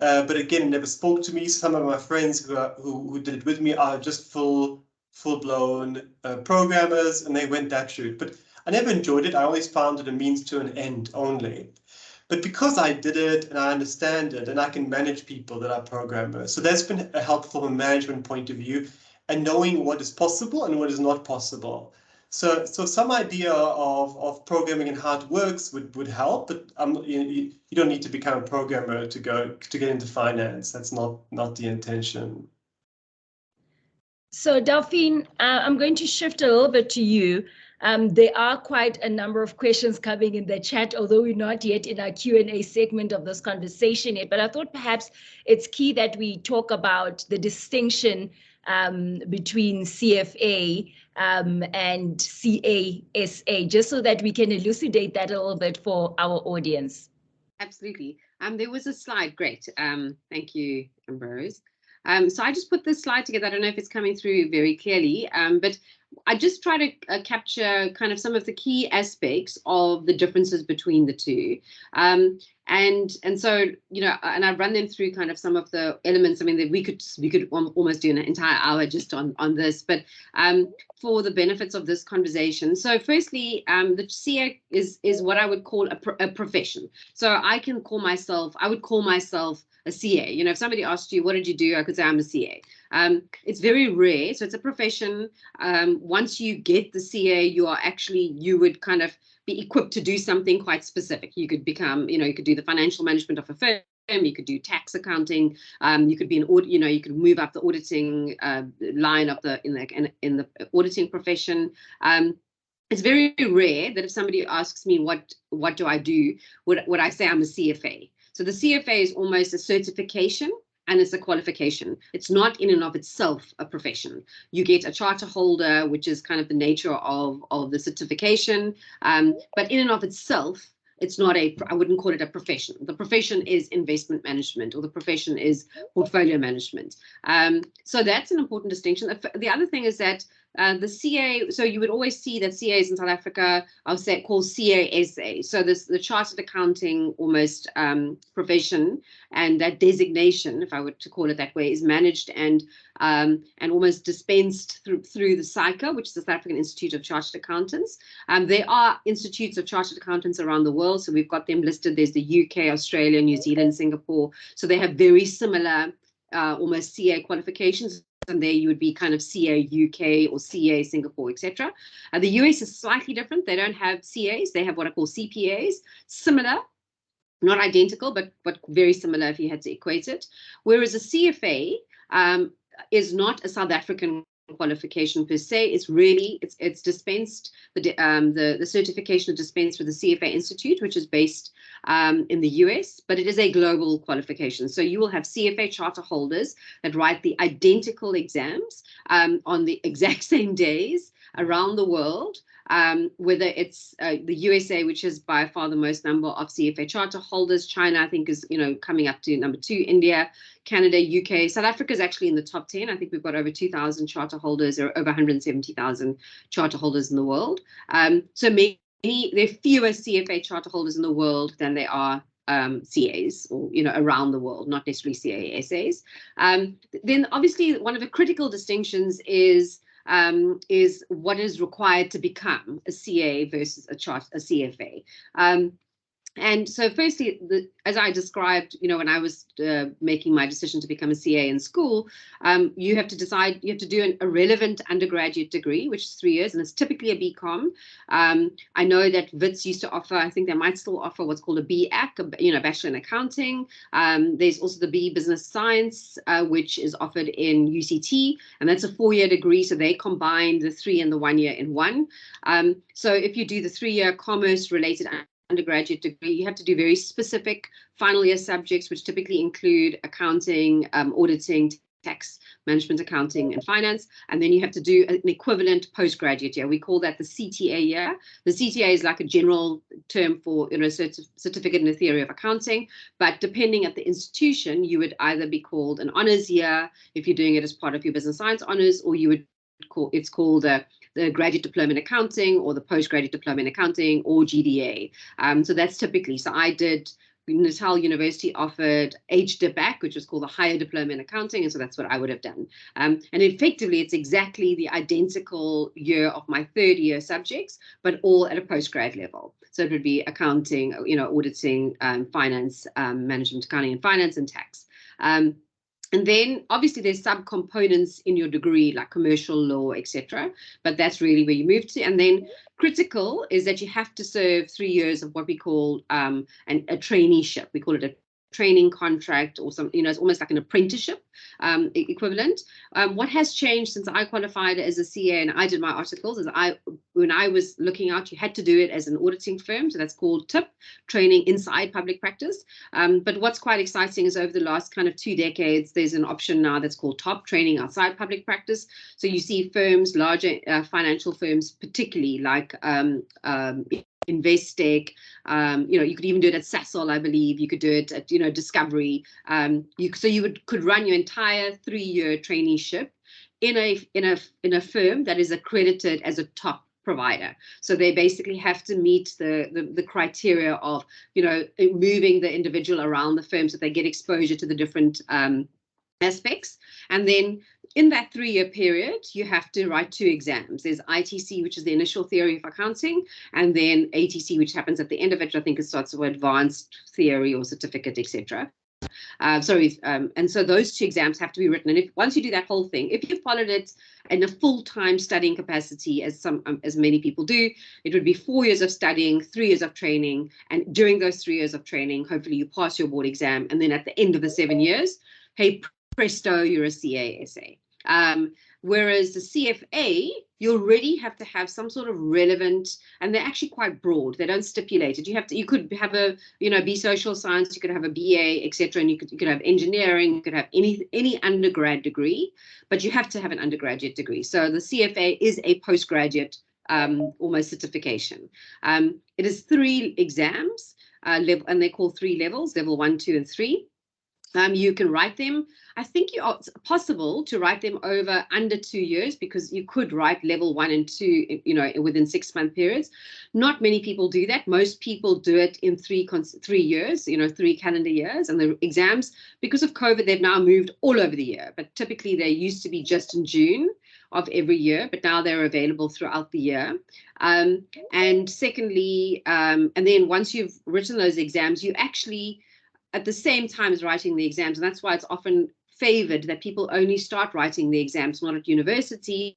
But again, it never spoke to me. Some of my friends who did it with me are just full-blown programmers, and they went that route. But I never enjoyed it. I always found it a means to an end only. But because I did it and I understand it, and I can manage people that are programmers, so that's been helpful from a management point of view, and knowing what is possible and what is not possible. So some idea of programming and how it works would help, but you don't need to become a programmer to get into finance. That's not the intention. So Delphine, I'm going to shift a little bit to you. There are quite a number of questions coming in the chat, although we're not yet in our Q&A segment of this conversation yet. But I thought perhaps it's key that we talk about the distinction between CFA and CASA, just so that we can elucidate that a little bit for our audience. Absolutely. There was a slide. Great. Thank you, Ambrose. So I just put this slide together. I don't know if it's coming through very clearly, but I just try to capture kind of some of the key aspects of the differences between the two. And so, and I run them through kind of some of the elements. I mean, we could almost do an entire hour just on this, but for the benefits of this conversation. So firstly, the CA is what I would call a profession. So I would call myself a CA. If somebody asked you, what did you do? I could say I'm a CA. It's very rare. So it's a profession. Once you get the CA, you would kind of be equipped to do something quite specific. You could become, you could do the financial management of a firm. You could do tax accounting. You could be an audit. You could move up the auditing line of in the auditing profession. It's very rare that if somebody asks me what do I do, would I say I'm a CFA. So the CFA is almost a certification and it's a qualification. It's not in and of itself a profession. You get a charter holder, which is kind of the nature of the certification, but in and of itself, it's not I wouldn't call it a profession. The profession is investment management, or the profession is portfolio management. So that's an important distinction. The other thing is that the CA, so you would always see that CAs in South Africa are called CASA. So the chartered accounting almost profession, and that designation, if I were to call it that way, is managed and almost dispensed through the SAICA, which is the South African Institute of Chartered Accountants. There are institutes of chartered accountants around the world, so we've got them listed. There's the UK, Australia, New Zealand, Singapore. So they have very similar almost CA qualifications. And there you would be kind of CA UK or CA Singapore, etc. The US is slightly different. They don't have CAs. They have what I call CPAs, similar, not identical, but very similar if you had to equate it. Whereas a CFA is not a South African qualification per se. It's really it's dispensed. The certification is dispensed with the CFA Institute, which is based in the US, but it is a global qualification. So you will have CFA charter holders that write the identical exams on the exact same days around the world. Whether it's the USA, which is by far the most number of CFA charter holders. China, I think, is coming up to number 2. India, Canada, UK, South Africa is actually in the top 10. I think we've got over 2,000 charter holders, or over 170,000 charter holders in the world. So there are fewer CFA charter holders in the world than there are CAs, or around the world, not necessarily CASAs. Then obviously one of the critical distinctions is what is required to become a CA versus a CFA. And so firstly, as I described, when I was making my decision to become a CA in school, you have to decide, you have to do a relevant undergraduate degree, which is 3 years, and it's typically a BCom. I know that WITS used to offer, I think they might still offer what's called a BAc, Bachelor in Accounting. There's also the B Business Science, which is offered in UCT, and that's a 4-year degree, so they combine the 3 and the 1 year in one. So if you do the 3-year commerce-related undergraduate degree, you have to do very specific final year subjects, which typically include accounting, auditing, tax management, accounting, and finance. And then you have to do an equivalent postgraduate year. We call that the CTA year. The CTA is like a general term for certificate in the theory of accounting. But depending at the institution, you would either be called an honors year if you're doing it as part of your business science honors, or you would it's called the graduate diploma in accounting, or the postgraduate diploma in accounting, or GDA. So that's typically, so I did, Natal University offered HDIPAC, which was called the higher diploma in accounting, and so that's what I would have done. And effectively, it's exactly the identical year of my 3rd year subjects, but all at a postgrad level. So it would be accounting, auditing, finance, management, accounting, and finance, and tax. And then obviously there's subcomponents in your degree like commercial law, etc. But that's really where you move to. And then critical is that you have to serve 3 years of what we call a traineeship. We call it a training contract, or some, it's almost like an apprenticeship equivalent. What has changed since I qualified as a CA and I did my articles is when I was looking out, you had to do it as an auditing firm. So that's called TIP, training inside public practice. But what's quite exciting is over the last kind of 2 decades, there's an option now that's called TOP, training outside public practice. So you see firms, larger financial firms, particularly like Investec, you could even do it at Sasol, I believe. You could do it at, Discovery. So you could run your entire 3-year traineeship in a firm that is accredited as a top provider. So they basically have to meet the criteria of, moving the individual around the firm so that they get exposure to the different aspects. And then in that 3-year period, you have to write 2 exams. There's ITC, which is the initial theory of accounting, and then ATC, which happens at the end of it. I think it starts with advanced theory or certificate, etc. And so those 2 exams have to be written. And once you do that whole thing, if you followed it in a full-time studying capacity, as many people do, it would be 4 years of studying, 3 years of training, and during those 3 years of training, hopefully you pass your board exam, and then at the end of the 7 years, hey, presto, you're a CASA. Whereas the CFA, you already have to have some sort of relevant, and they're actually quite broad. They don't stipulate it. You could have a, be social science, you could have a BA, etc., and you could have engineering, you could have any undergrad degree, but you have to have an undergraduate degree. So the CFA is a postgraduate almost certification. It is 3 exams, and they call 3 levels, level 1, 2, and 3. You can write them. I think it's possible to write them over under 2 years, because you could write level 1 and 2, within 6-month periods. Not many people do that. Most people do it in 3 years, 3 calendar years. And the exams, because of COVID, they've now moved all over the year. But typically they used to be just in June of every year, but now they're available throughout the year. And secondly, and then once you've written those exams, you actually, at the same time as writing the exams, and that's why it's often favored that people only start writing the exams not at university,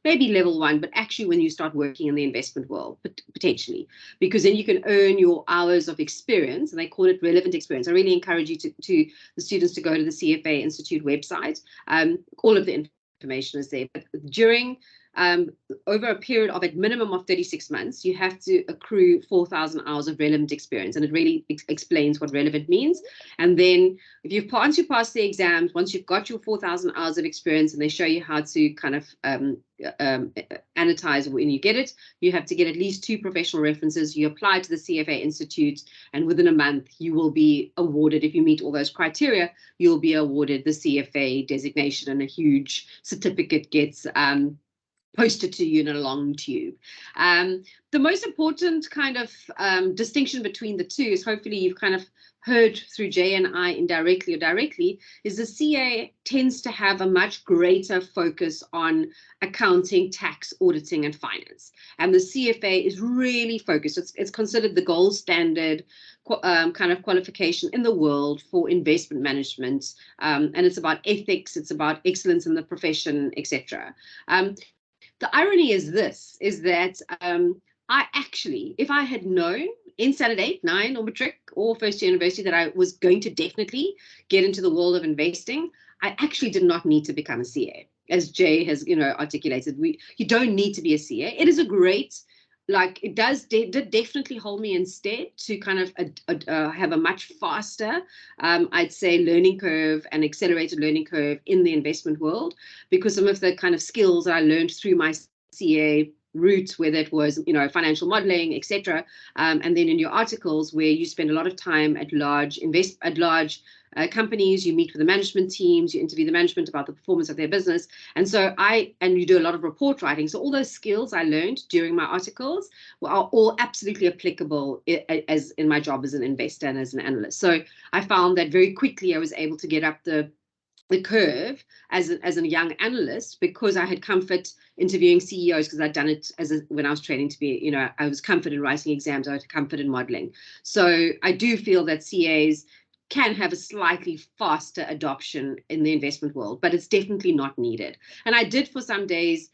maybe level 1, but actually when you start working in the investment world, potentially, because then you can earn your hours of experience, and they call it relevant experience. I really encourage you to the students to go to the CFA Institute website. All of the information is there. But during over a period of a minimum of 36 months, you have to accrue 4,000 hours of relevant experience, and it really explains what relevant means. And then once you pass the exams, once you've got your 4,000 hours of experience, and they show you how to kind of annotize when you get it, you have to get at least 2 professional references. You apply to the CFA Institute, and within a month you will be awarded, if you meet all those criteria, you'll be awarded the CFA designation, and a huge certificate gets posted to you in a long tube. The most important kind of distinction between the two is, hopefully you've kind of heard through Jay and I indirectly or directly, is the CA tends to have a much greater focus on accounting, tax, auditing, and finance. And the CFA is really focused. It's considered the gold standard kind of qualification in the world for investment management. And it's about ethics, it's about excellence in the profession, etc. The irony is that I actually, if I had known in Standard 8, 9 or matric or first year university that I was going to definitely get into the world of investing, I actually did not need to become a CA. As Jay has, articulated, you don't need to be a CA. It is a great, it did definitely hold me instead to kind of have a much faster, I'd say, learning curve and accelerated learning curve in the investment world, because some of the kind of skills that I learned through my CA route, whether it was, financial modeling, etc., and then in your articles where you spend a lot of time at large companies, you meet with the management teams, you interview the management about the performance of their business, and you do a lot of report writing. So all those skills I learned during my articles are all absolutely applicable as in my job as an investor and as an analyst. So I found that very quickly I was able to get up the curve as a young analyst, because I had comfort interviewing CEOs, because I'd done it when I was training to be, I was comfort in writing exams, I had comfort in modeling. So I do feel that CAs can have a slightly faster adoption in the investment world, but it's definitely not needed. And I did for some days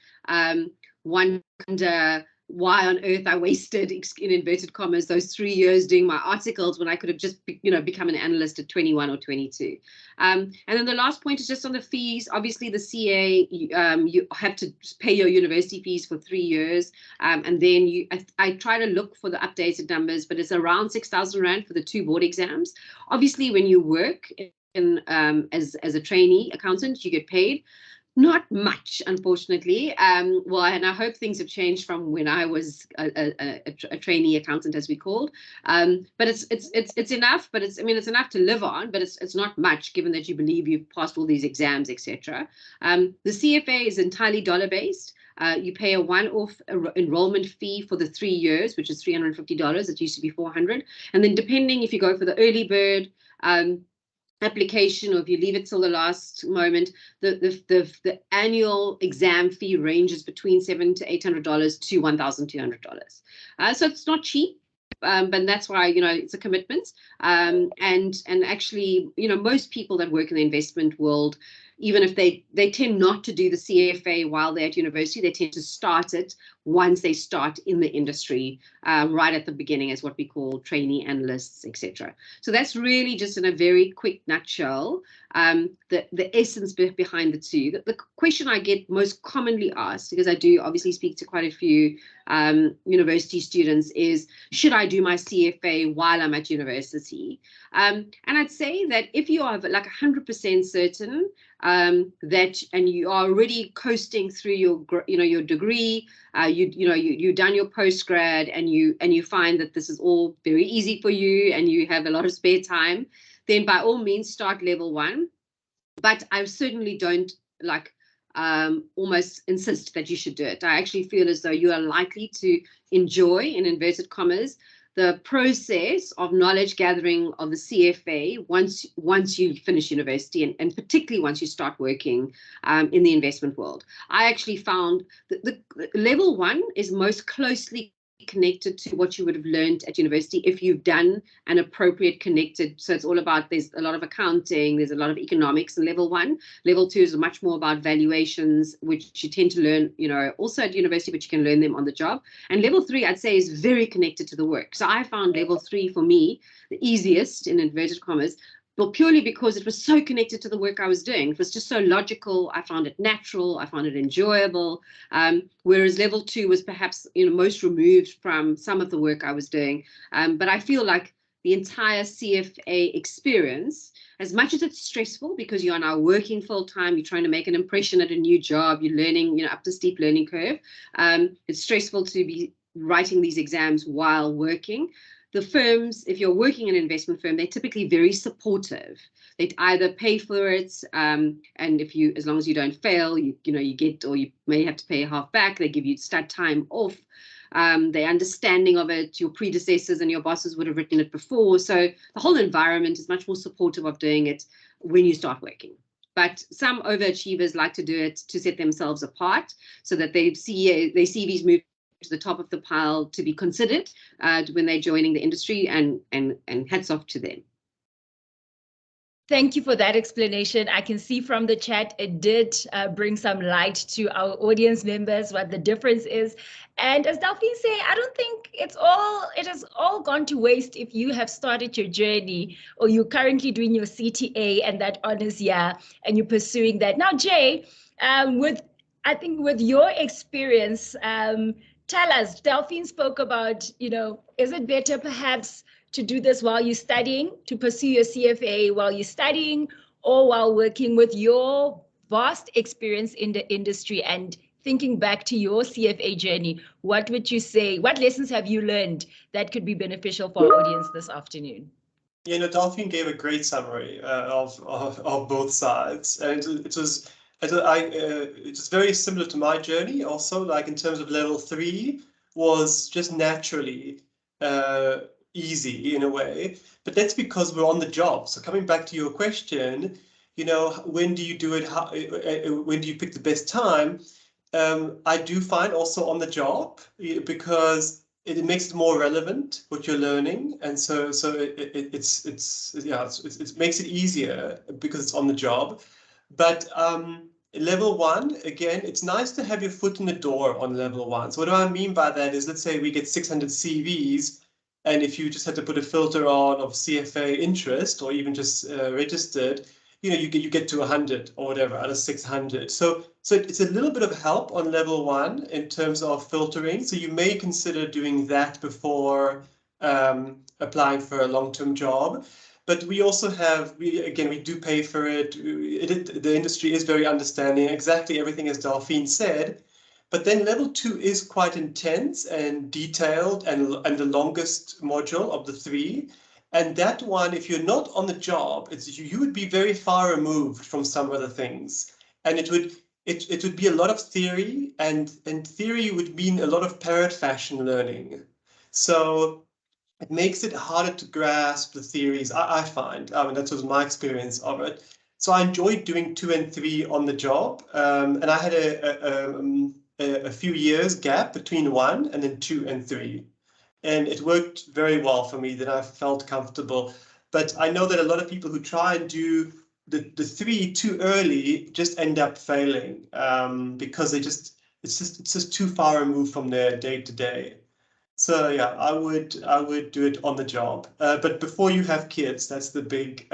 wonder why on earth I wasted, in inverted commas, those 3 years doing my articles when I could have just, become an analyst at 21 or 22. And then the last point is just on the fees. Obviously, the CA, you have to pay your university fees for 3 years. And then I try to look for the updated numbers, but it's around 6,000 Rand for the 2 board exams. Obviously, when you work as a trainee accountant, you get paid. Not much, unfortunately. And I hope things have changed from when I was a trainee accountant, as we called. But it's enough. But it's enough to live on. But it's not much, given that you believe you've passed all these exams, etc. The CFA is entirely dollar-based. You pay a one-off enrollment fee for the 3 years, which is $350. It used to be $400. And then depending if you go for the early bird application, or if you leave it till the last moment, the annual exam fee ranges between $700 to $800 to $1,200. So it's not cheap. But that's why, it's a commitment. And actually, most people that work in the investment world, even if they tend not to do the CFA while they're at university, they tend to start it once they start in the industry, right at the beginning, as what we call trainee analysts, etc. So that's really just in a very quick nutshell, the essence behind the two. The question I get most commonly asked, because I do obviously speak to quite a few university students, is, should I do my CFA while I'm at university? And I'd say that if you are like 100% certain that, and you are already coasting through your degree, you've done your postgrad, and you find that this is all very easy for you and you have a lot of spare time, then by all means start level 1. But I certainly don't almost insist that you should do it. I actually feel as though you are likely to enjoy, in inverted commas, the process of knowledge gathering of the CFA once you finish university, and particularly once you start working in the investment world. I actually found that the level 1 is most closely connected to what you would have learned at university if you've done an appropriate connected. So it's all about, there's a lot of accounting, there's a lot of economics in level 1. Level 2 is much more about valuations, which you tend to learn, also at university, but you can learn them on the job. And level 3, I'd say, is very connected to the work. So I found level 3 for me the easiest, in inverted commas, but purely because it was so connected to the work I was doing. It was just so logical. I found it natural. I found it enjoyable. Whereas level 2 was perhaps most removed from some of the work I was doing. But I feel like the entire CFA experience, as much as it's stressful because you are now working full time, you're trying to make an impression at a new job, you're learning, up the steep learning curve. It's stressful to be writing these exams while working. The firms, if you're working in an investment firm, they're typically very supportive. They'd either pay for it, and as long as you don't fail, you get, or you may have to pay half back. They give you stud time off. They're understanding of it. Your predecessors and your bosses would have written it before. So the whole environment is much more supportive of doing it when you start working. But some overachievers like to do it to set themselves apart, so that their CVs move to the top of the pile to be considered when they're joining the industry, and hats off to them. Thank you for that explanation. I can see from the chat, it did bring some light to our audience members what the difference is. And as Delphine said, I don't think it has all gone to waste if you have started your journey, or you're currently doing your CTA and that honors year, and you're pursuing that. Now, Jay, with your experience, tell us, Delphine spoke about, is it better perhaps to do this while you're studying, to pursue your CFA while you're studying, or while working? With your vast experience in the industry and thinking back to your CFA journey, what would you say, what lessons have you learned that could be beneficial for our audience this afternoon? Delphine gave a great summary of both sides, and it's very similar to my journey also, like in terms of level 3 was just naturally easy in a way, but that's because we're on the job. So coming back to your question, when do you do it? When do you pick the best time? I do find also on the job, because it makes it more relevant what you're learning, and so it makes it easier because it's on the job. But level 1, again, it's nice to have your foot in the door on level 1. So what do I mean by that is, let's say we get 600 CVs, and if you just had to put a filter on of CFA interest, or even just registered, you get to 100 or whatever out of 600. So it's a little bit of help on level 1 in terms of filtering. So you may consider doing that before applying for a long-term job. But we also have, we do pay for it. The industry is very understanding, exactly everything as Delphine said. But then level 2 is quite intense and detailed, and the longest module of the 3. And that one, if you're not on the job, you would be very far removed from some other things. And it would be a lot of theory, and theory would mean a lot of parrot fashion learning. So it makes it harder to grasp the theories, I find. I mean, that was my experience of it. So I enjoyed doing 2 and 3 on the job. And I had a few years gap between 1 and then 2 and 3. And it worked very well for me, that I felt comfortable. But I know that a lot of people who try and do the 3 too early just end up failing, because it's just too far removed from their day to day. So yeah, I would do it on the job. But before you have kids, that's the big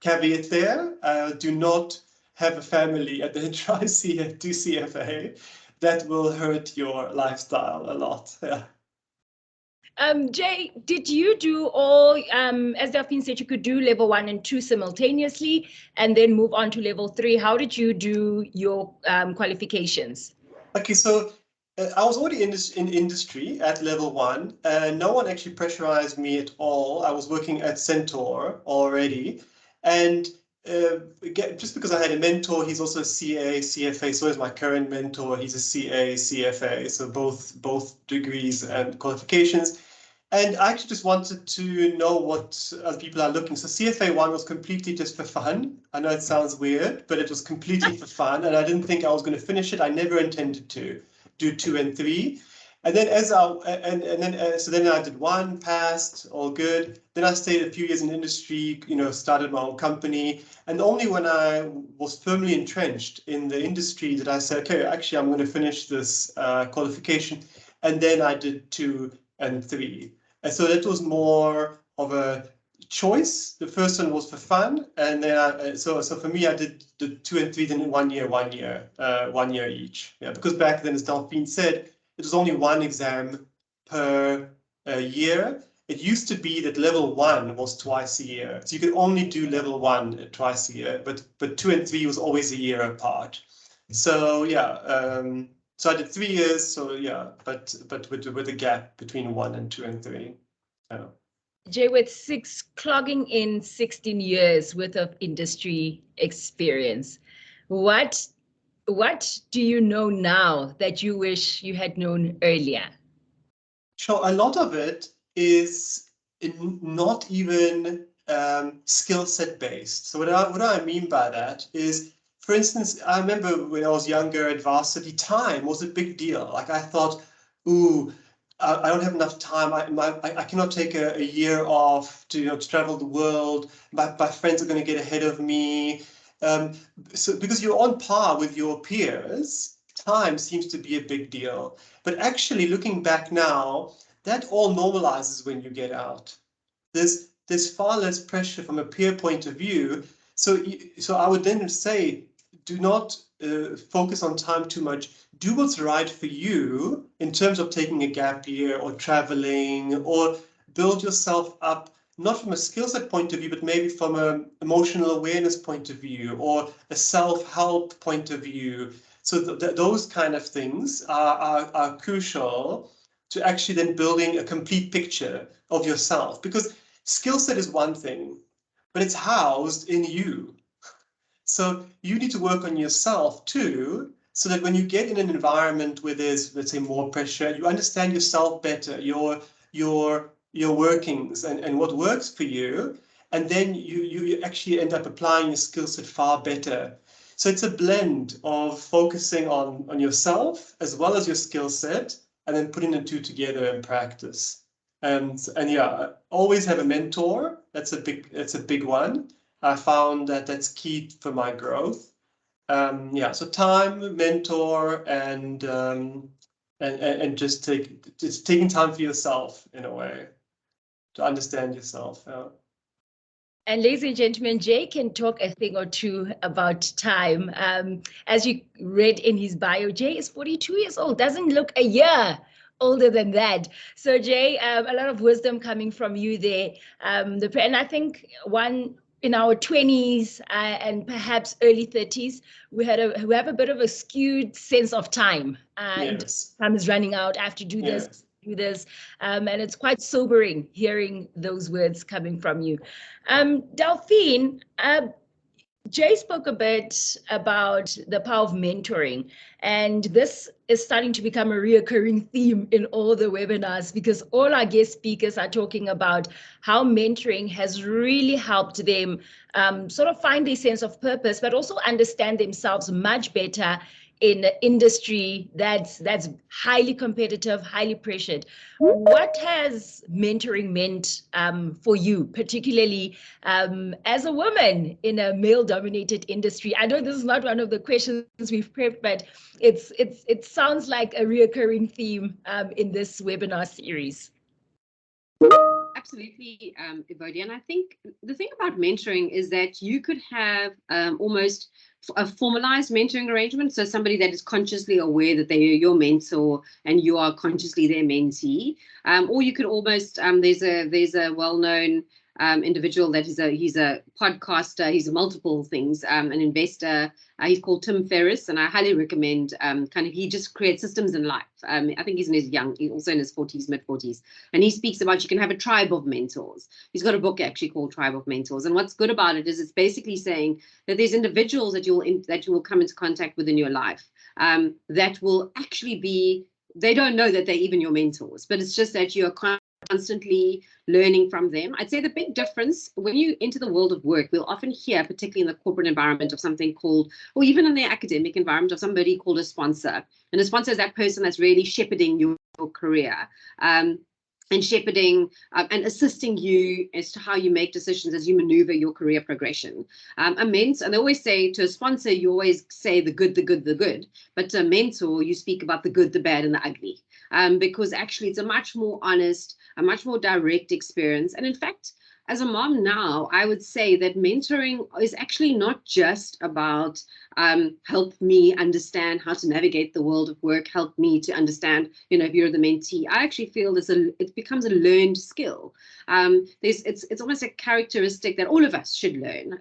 caveat there. Do not have a family and then try do CFA. That will hurt your lifestyle a lot. Yeah. Jay, did you do all, as Delphine said, you could do level 1 and 2 simultaneously and then move on to level 3. How did you do your qualifications? Okay, so I was already in industry at level 1. No one actually pressurized me at all. I was working at Centaur already. And just because I had a mentor, he's also a CA, CFA, so is my current mentor. He's a CA, CFA, so both degrees and qualifications. And I actually just wanted to know what other people are looking. So CFA 1 was completely just for fun. I know it sounds weird, but it was completely for fun. And I didn't think I was going to finish it. I never intended to do 2 and 3. And then so then I did 1, passed, all good. Then I stayed a few years in industry, started my own company. And only when I was firmly entrenched in the industry did I say, okay, actually, I'm going to finish this qualification. And then I did 2 and 3. And so that was more of a choice. The first one was for fun, and then so for me, I did the 2 and 3 then in 1 year each. Yeah, because back then, as Delphine said, it was only 1 exam per year. It used to be that level 1 was twice a year, so you could only do level 1 twice a year, but 2 and 3 was always a year apart. So yeah. So I did 3 years, so yeah, but with a gap between 1 and 2 and 3. Yeah. Jay, with clogging in 16 years worth of industry experience, what do you know now that you wish you had known earlier? Sure, a lot of it is not even skill set based. So what I mean by that is, for instance, I remember when I was younger at varsity, time was a big deal. Like I thought, ooh, I don't have enough time. I cannot take a year off to travel the world. My friends are going to get ahead of me. So because you're on par with your peers, time seems to be a big deal. But actually, looking back now, that all normalizes when you get out. There's far less pressure from a peer point of view. So I would then say, do not focus on time too much. Do what's right for you in terms of taking a gap year or traveling, or build yourself up, not from a skill set point of view, but maybe from an emotional awareness point of view or a self-help point of view. So those kind of things are crucial to actually then building a complete picture of yourself, because skill set is one thing, but it's housed in you. So you need to work on yourself too, so that when you get in an environment where there's, let's say, more pressure, you understand yourself better, your workings and what works for you, and then you actually end up applying your skill set far better. So it's a blend of focusing on yourself as well as your skill set, and then putting the two together in practice. And yeah, always have a mentor. That's a big one. I found that that's key for my growth. Yeah, so time, mentor, and just taking time for yourself in a way to understand yourself. Yeah. And ladies and gentlemen, Jay can talk a thing or two about time. As you read in his bio, Jay is 42 years old, doesn't look a year older than that. So Jay, a lot of wisdom coming from you there. And I think in our 20s and perhaps early 30s, we have a bit of a skewed sense of time. And yes. Time is running out. I have to do this. Do this, and it's quite sobering hearing those words coming from you. Delphine, Jay spoke a bit about the power of mentoring, and this is starting to become a reoccurring theme in all the webinars, because all our guest speakers are talking about how mentoring has really helped them sort of find their sense of purpose, but also understand themselves much better in an industry that's highly competitive, highly pressured. What has mentoring meant for you, particularly as a woman in a male-dominated industry? I know this is not one of the questions we've prepped, but it sounds like a reoccurring theme in this webinar series. Absolutely, Evodia. And I think the thing about mentoring is that you could have almost a formalized mentoring arrangement. So somebody that is consciously aware that they are your mentor and you are consciously their mentee. Or you could almost, there's a well-known individual that he's a podcaster, he's multiple things, an investor. He's called Tim Ferriss, and I highly recommend he just creates systems in life. I think he's also in his 40s, mid 40s, and he speaks about you can have a tribe of mentors. He's got a book actually called Tribe of Mentors, and what's good about it is it's basically saying that there's individuals that you will come into contact with in your life that will actually be, they don't know that they're even your mentors, but it's just that you are constantly learning from them. I'd say the big difference when you enter the world of work, we'll often hear, particularly in the corporate environment, of something called, or even in the academic environment, of somebody called a sponsor. And a sponsor is that person that's really shepherding your career. And shepherding and assisting you as to how you make decisions as you maneuver your career progression. A mentor, and they always say to a sponsor, you always say the good, the good, the good. But to a mentor, you speak about the good, the bad, and the ugly. Because actually it's a much more honest, a much more direct experience. And in fact, as a mom now, I would say that mentoring is actually not just about help me understand how to navigate the world of work, help me to understand, if you're the mentee. I actually feel it becomes a learned skill. It's almost a characteristic that all of us should learn.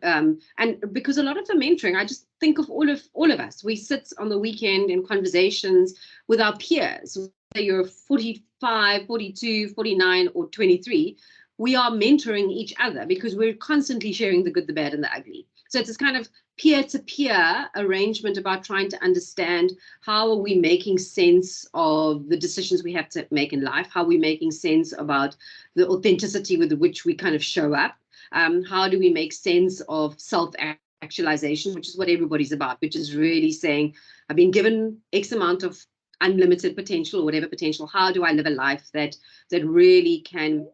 And because a lot of the mentoring, I just think of all of us. We sit on the weekend in conversations with our peers, whether you're 45, 42, 49, or 23. We are mentoring each other because we're constantly sharing the good, the bad, and the ugly. So it's this kind of peer-to-peer arrangement about trying to understand how are we making sense of the decisions we have to make in life, how are we making sense about the authenticity with which we kind of show up, how do we make sense of self-actualization, which is what everybody's about, which is really saying, I've been given X amount of unlimited potential or whatever potential, how do I live a life that really can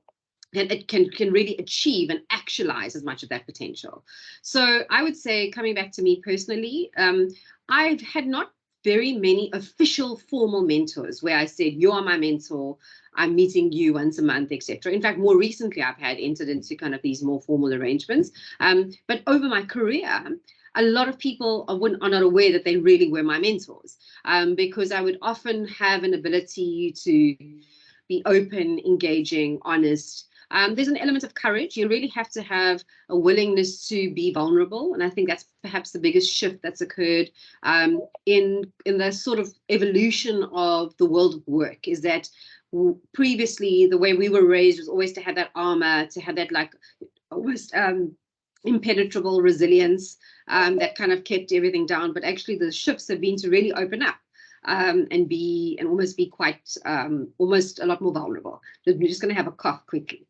really achieve and actualize as much of that potential. So I would say, coming back to me personally, I've had not very many official formal mentors where I said, you are my mentor, I'm meeting you once a month, etc. In fact, more recently, I've had entered into kind of these more formal arrangements. But over my career, a lot of people are not aware that they really were my mentors, because I would often have an ability to be open, engaging, honest. There's an element of courage. You really have to have a willingness to be vulnerable. And I think that's perhaps the biggest shift that's occurred in the sort of evolution of the world of work, is that previously the way we were raised was always to have that armor, to have that like almost impenetrable resilience that kind of kept everything down. But actually the shifts have been to really open up. And almost be quite almost a lot more vulnerable. We're just going to have a cough quickly.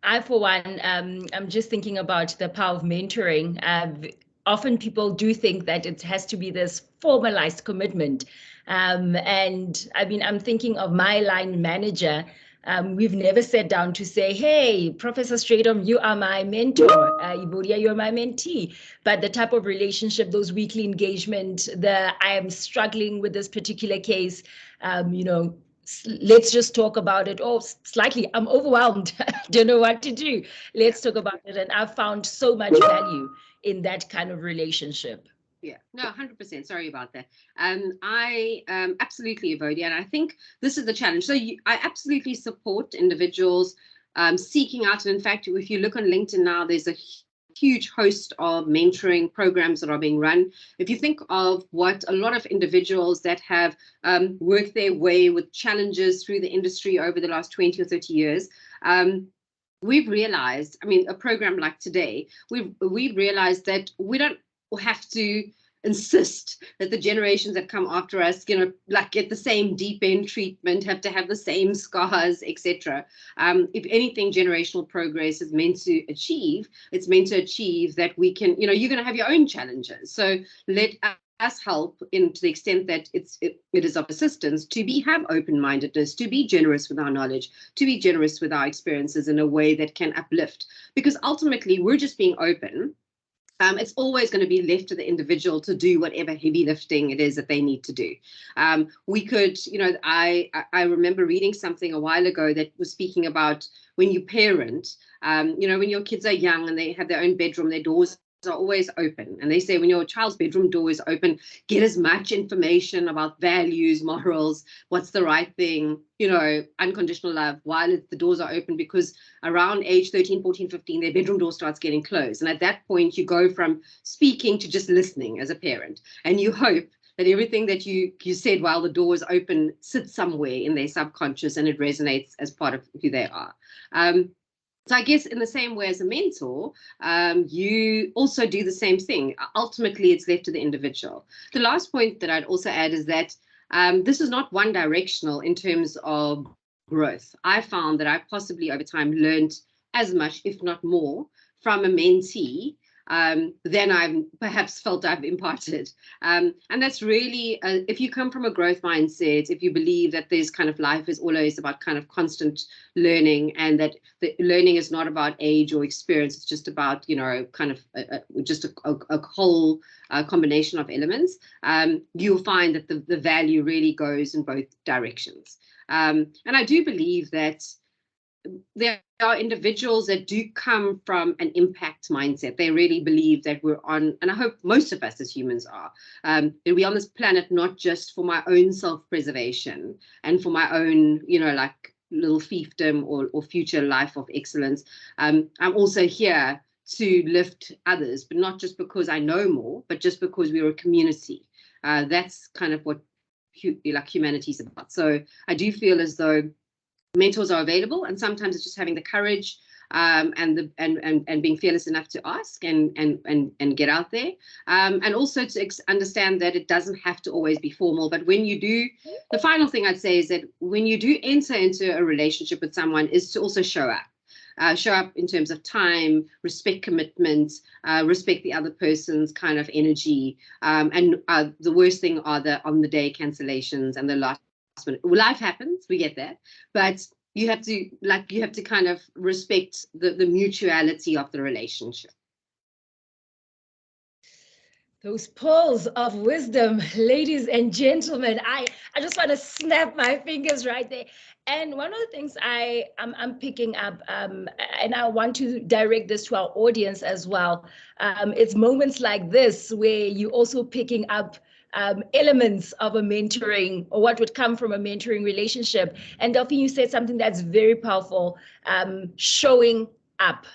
I, for one, I'm just thinking about the power of mentoring. Often people do think that it has to be this formalized commitment. And I mean, I'm thinking of my line manager. We've never sat down to say, hey, Professor Stratum, you are my mentor. Ibodia, you're my mentee. But the type of relationship, those weekly engagement, I am struggling with this particular case, let's just talk about it. Oh, slightly, I'm overwhelmed. Don't know what to do. Let's talk about it. And I've found so much value in that kind of relationship. Yeah, no, 100%. Sorry about that. I absolutely, Evodia, and I think this is the challenge. So I absolutely support individuals seeking out. And in fact, if you look on LinkedIn now, there's a huge host of mentoring programs that are being run. If you think of what a lot of individuals that have worked their way with challenges through the industry over the last 20 or 30 years, we've realized, I mean, a program like today, we've realized that we don't have to insist that the generations that come after us, like get the same deep end treatment, have to have the same scars, etc. If anything, generational progress is meant to achieve, it's meant to achieve that we can, you're going to have your own challenges. So let us help to the extent that it is of assistance to have open-mindedness, to be generous with our knowledge, to be generous with our experiences in a way that can uplift. Because ultimately, we're just being open. It's always going to be left to the individual to do whatever heavy lifting it is that they need to do. We could, I remember reading something a while ago that was speaking about when you parent, when your kids are young and they have their own bedroom, their doors are always open. And they say when your child's bedroom door is open, get as much information about values, morals, what's the right thing, unconditional love, while the doors are open, because around age 13, 14, 15, their bedroom door starts getting closed. And at that point, you go from speaking to just listening as a parent. And you hope that everything that you said while the door is open sits somewhere in their subconscious and it resonates as part of who they are. So I guess in the same way as a mentor, you also do the same thing. Ultimately, it's left to the individual. The last point that I'd also add is that this is not one directional in terms of growth. I found that I possibly over time learned as much, if not more, from a mentee than I've perhaps felt I've imparted. And that's really, if you come from a growth mindset, if you believe that there's kind of life is always about kind of constant learning, and that the learning is not about age or experience, it's just about, kind of just a whole combination of elements, you'll find that the value really goes in both directions. And I do believe that there are individuals that do come from an impact mindset. They really believe that we're on, and I hope most of us as humans are, that we're on this planet not just for my own self-preservation and for my own, like little fiefdom or future life of excellence. I'm also here to lift others, but not just because I know more, but just because we're a community. That's kind of what humanity is about. So I do feel as though mentors are available, and sometimes it's just having the courage and being fearless enough to ask and get out there, and also to understand that it doesn't have to always be formal. But when you do, the final thing I'd say is that when you do enter into a relationship with someone, is to also show up. Show up in terms of time, respect commitment, respect the other person's kind of energy, and the worst thing are the on the day cancellations and the last minute. Life happens, we get that, but you have to kind of respect the mutuality of the relationship. Those pearls of wisdom, ladies and gentlemen, I just want to snap my fingers right there. And one of the things I'm picking up, and I want to direct this to our audience as well, it's moments like this where you're also picking up elements of a mentoring, or what would come from a mentoring relationship. And Delphine, you said something that's very powerful, showing up.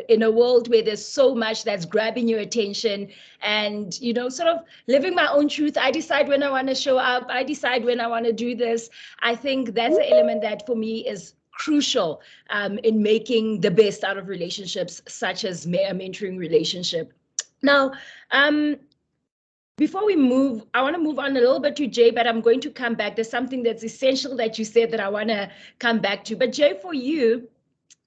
In a world where there's so much that's grabbing your attention, and sort of living my own truth. I decide when I want to show up. I decide when I want to do this. I think that's an element that for me is crucial in making the best out of relationships, such as a mentoring relationship. Now, before we move, I want to move on a little bit to Jay, but I'm going to come back. There's something that's essential that you said that I want to come back to. But Jay, for you,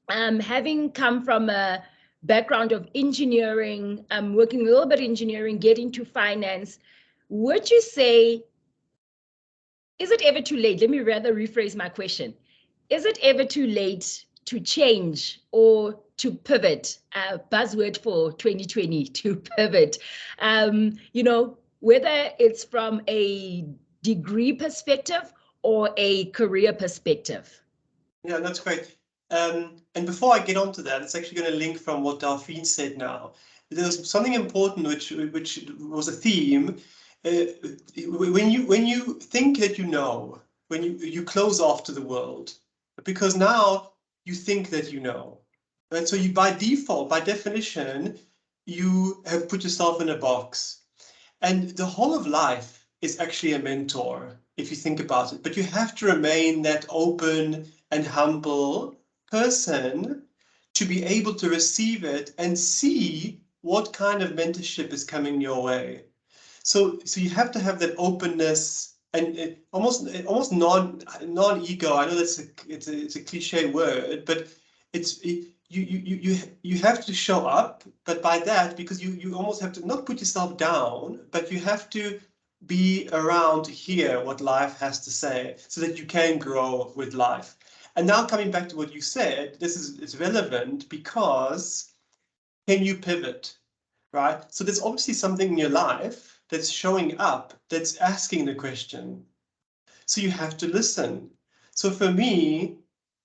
having come from a background of engineering, working a little bit in engineering, getting to finance, would you say, is it ever too late? Let me rather rephrase my question. Is it ever too late to change or to pivot? Buzzword for 2020, to pivot. Whether it's from a degree perspective or a career perspective. Yeah, that's great. And before I get onto that, it's actually going to link from what Delphine said now. There's something important which was a theme. When you think that when you close off to the world, because now you think that right? So you, by default, by definition, you have put yourself in a box, and the whole of life is actually a mentor if you think about it. But you have to remain that open and humble person to be able to receive it and see what kind of mentorship is coming your way. So you have to have that openness and almost non-ego. I know it's a cliche word, but you have to show up. But by that, because you almost have to not put yourself down, but you have to be around to hear what life has to say, so that you can grow with life. And now coming back to what you said, it's relevant because can you pivot? Right? So there's obviously something in your life that's showing up, that's asking the question. So you have to listen. So for me,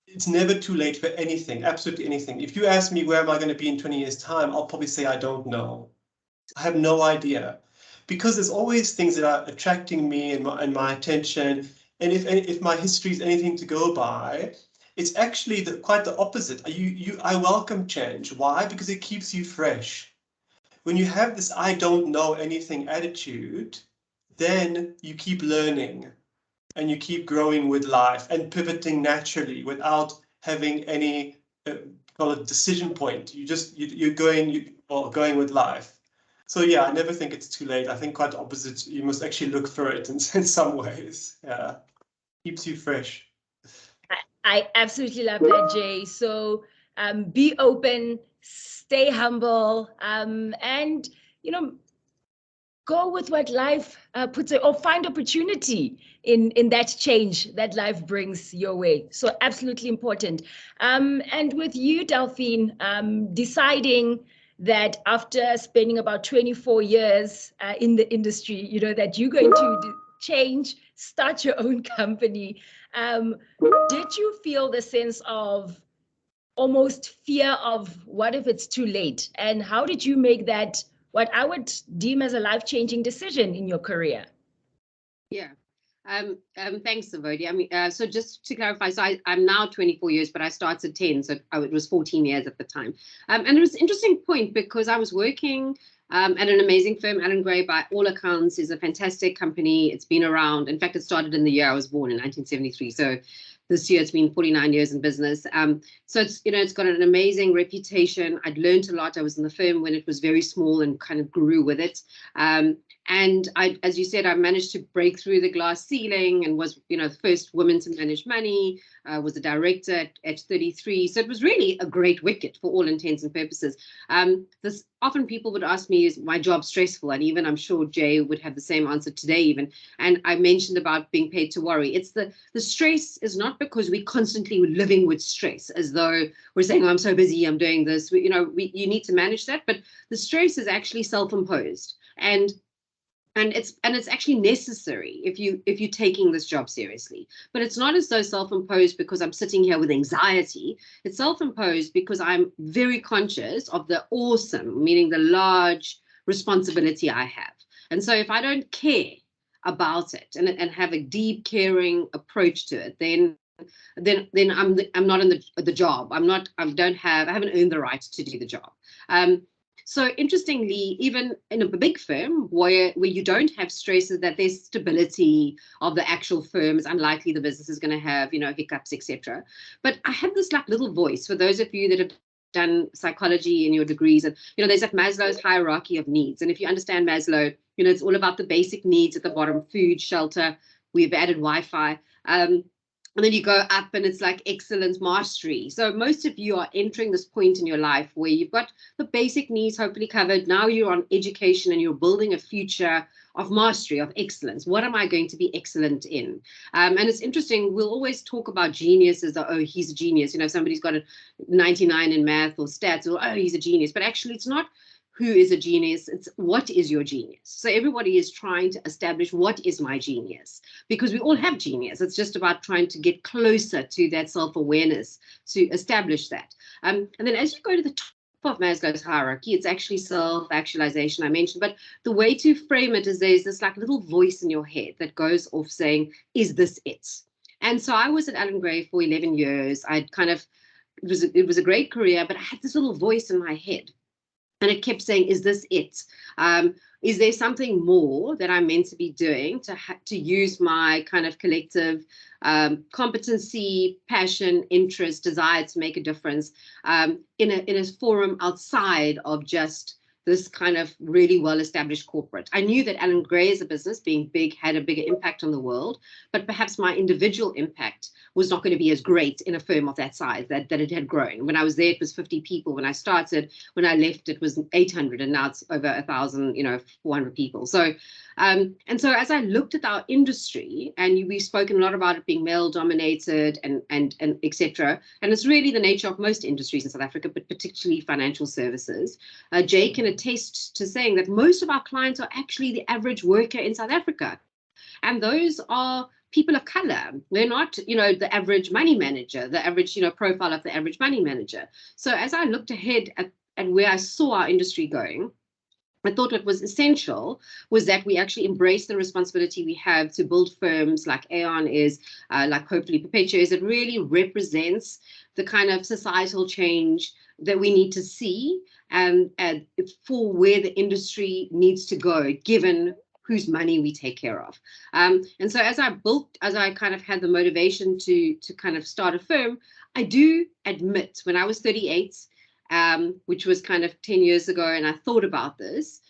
it's never too late for anything, absolutely anything. If you ask me where am I going to be in 20 years' time, I'll probably say I don't know. I have no idea. Because there's always things that are attracting me and my attention. And if my history is anything to go by, it's actually quite the opposite. I welcome change. Why? Because it keeps you fresh. When you have this I don't know anything attitude, then you keep learning and you keep growing with life and pivoting naturally without having any call it decision point. You're going with life. So yeah, I never think it's too late. I think quite the opposite. You must actually look for it in some ways. Yeah, keeps you fresh. I absolutely love that, Jay. So be open, stay humble, and go with what life puts it, or find opportunity in that change that life brings your way. So absolutely important. And with you, Delphine, deciding that after spending about 24 years in the industry, that you're going to change, start your own company. Did you feel the sense of almost fear of what if it's too late? And how did you make that, what I would deem as a life-changing decision in your career? Yeah. Thanks, Avodia. I mean, so just to clarify, so I'm now 24 years, but I started 10, so it was 14 years at the time. And it was an interesting point because I was working at an amazing firm. Allan Gray, by all accounts, is a fantastic company. It's been around. In fact, it started in the year I was born in 1973. So this year it's been 49 years in business. So it's got an amazing reputation. I'd learned a lot. I was in the firm when it was very small and kind of grew with it. And I, as you said, I managed to break through the glass ceiling and was, the first woman to manage money, was a director at 33. So it was really a great wicket for all intents and purposes. Often people would ask me, is my job stressful? And even I'm sure Jay would have the same answer today even. And I mentioned about being paid to worry. It's the stress is not because we constantly were living with stress, as though we're saying, oh, I'm so busy, I'm doing this. You need to manage that. But the stress is actually self-imposed. And it's actually necessary if you're taking this job seriously. But it's not as though self-imposed because I'm sitting here with anxiety. It's self-imposed because I'm very conscious of the awesome, meaning the large responsibility I have. And so if I don't care about it and have a deep, caring approach to it, then I'm not in the job. I haven't earned the right to do the job. So interestingly, even in a big firm where you don't have stresses, that there's stability of the actual firm, it's unlikely the business is going to have, hiccups, etc. But I had this little voice for those of you that have done psychology in your degrees, and there's that Maslow's hierarchy of needs. And if you understand Maslow, it's all about the basic needs at the bottom: food, shelter. We've added Wi-Fi. And then you go up and it's like excellence, mastery. So most of you are entering this point in your life where you've got the basic needs hopefully covered. Now you're on education and you're building a future of mastery, of excellence. What am I going to be excellent in? And it's interesting, we'll always talk about genius as though, oh, he's a genius. If somebody's got a 99 in math or stats, or, oh, he's a genius. But actually it's not who is a genius, it's what is your genius. So everybody is trying to establish what is my genius, because we all have genius. It's just about trying to get closer to that self-awareness to establish that. And then as you go to the top of Maslow's hierarchy, it's actually self-actualization I mentioned, but the way to frame it is there's this little voice in your head that goes off saying, is this it? And so I was at Allan Gray for 11 years. It was a great career, but I had this little voice in my head. And it kept saying, is this it? Is there something more that I'm meant to be doing to use my kind of collective competency, passion, interest, desire to make a difference in a forum outside of just this kind of really well-established corporate. I knew that Alan Gray as a business, being big, had a bigger impact on the world, but perhaps my individual impact was not going to be as great in a firm of that size, that it had grown. When I was there, it was 50 people. When I started, when I left, it was 800, and now it's over 1,000, 400 people. So, and so as I looked at our industry, and we've spoken a lot about it being male-dominated and etc., and it's really the nature of most industries in South Africa, but particularly financial services. Jay can attest to saying that most of our clients are actually the average worker in South Africa. And those are people of color. They're not, the average money manager, the average, profile of the average money manager. So as I looked ahead at where I saw our industry going, I thought what was essential was that we actually embrace the responsibility we have to build firms like Aon is, like hopefully Perpetua is. It really represents the kind of societal change that we need to see and for where the industry needs to go, given whose money we take care of. And so as I kind of had the motivation to kind of start a firm, I do admit when I was 38, which was kind of 10 years ago, and I thought about this,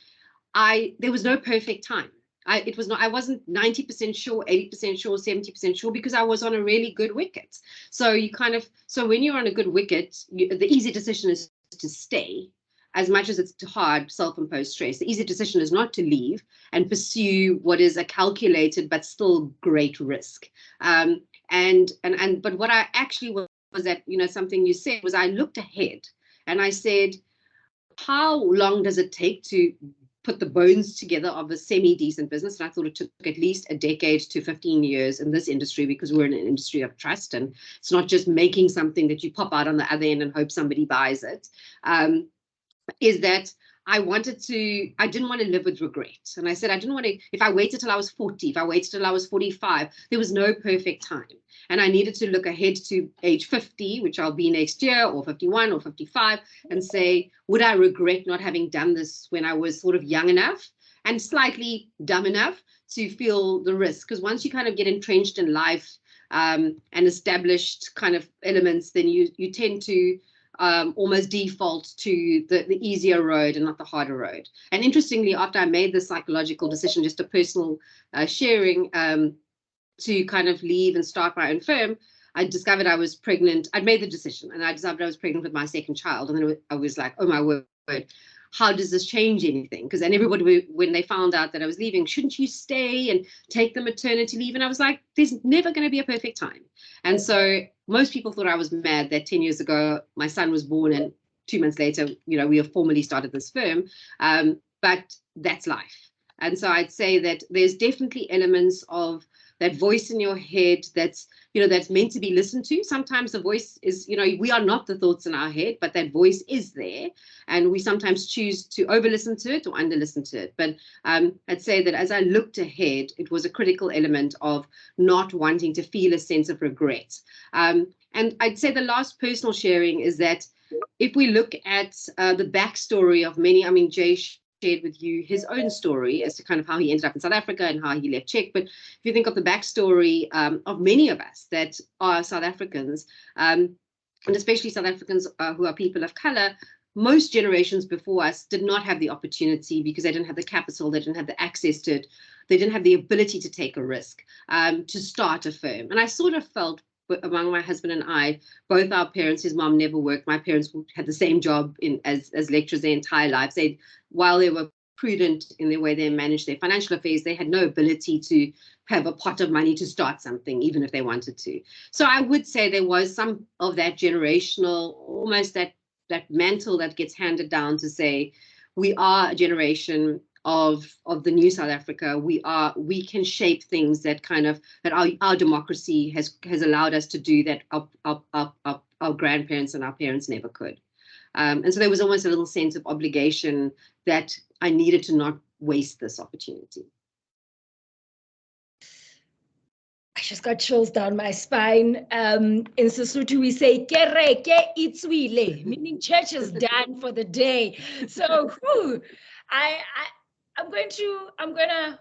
there was no perfect time. I wasn't 90% sure, 80% sure, 70% sure, because I was on a really good wicket. So when you're on a good wicket, the easy decision is to stay, as much as it's hard, self-imposed stress. The easy decision is not to leave and pursue what is a calculated but still great risk. But what I actually was that, something you said was I looked ahead and I said, how long does it take to put the bones together of a semi-decent business? And I thought it took at least a decade to 15 years in this industry, because we're in an industry of trust, and it's not just making something that you pop out on the other end and hope somebody buys it. Is that I didn't want to live with regret. And I said, I didn't want to, if I waited till I was 40, if I waited till I was 45, there was no perfect time. And I needed to look ahead to age 50, which I'll be next year, or 51 or 55, and say, would I regret not having done this when I was sort of young enough and slightly dumb enough to feel the risk? Because once you kind of get entrenched in life and established kind of elements, then you tend to almost default to the easier road and not the harder road. And interestingly, after I made this psychological decision, just a personal sharing, to kind of leave and start my own firm, I discovered I was pregnant. I'd made the decision and I discovered I was pregnant with my second child. And then I was like, oh my word, how does this change anything? Because then everybody, when they found out that I was leaving, shouldn't you stay and take the maternity leave? And I was like, there's never going to be a perfect time. And so most people thought I was mad that 10 years ago, my son was born and 2 months later, we have formally started this firm. But that's life. And so I'd say that there's definitely elements of that voice in your head that's meant to be listened to. Sometimes the voice is, we are not the thoughts in our head, but that voice is there. And we sometimes choose to over-listen to it or under-listen to it. But I'd say that as I looked ahead, it was a critical element of not wanting to feel a sense of regret. And I'd say the last personal sharing is that if we look at the backstory of many, Jay shared with you his own story as to kind of how he ended up in South Africa and how he left Czech. But if you think of the backstory of many of us that are South Africans, and especially South Africans who are people of color, most generations before us did not have the opportunity because they didn't have the capital, they didn't have the access to it, they didn't have the ability to take a risk, to start a firm. And I sort of felt among my husband and I, both our parents, his mom never worked. My parents had the same job as lecturers their entire lives. While they were prudent in the way they managed their financial affairs, they had no ability to have a pot of money to start something, even if they wanted to. So I would say there was some of that generational, almost that mantle that gets handed down to say, we are a generation of the new South Africa. We can shape things that our democracy has allowed us to do that our grandparents and our parents never could. And so there was almost a little sense of obligation that I needed to not waste this opportunity. I just got chills down my spine. In Sesotho, we say, kereke itswile, meaning church is done for the day. So I'm gonna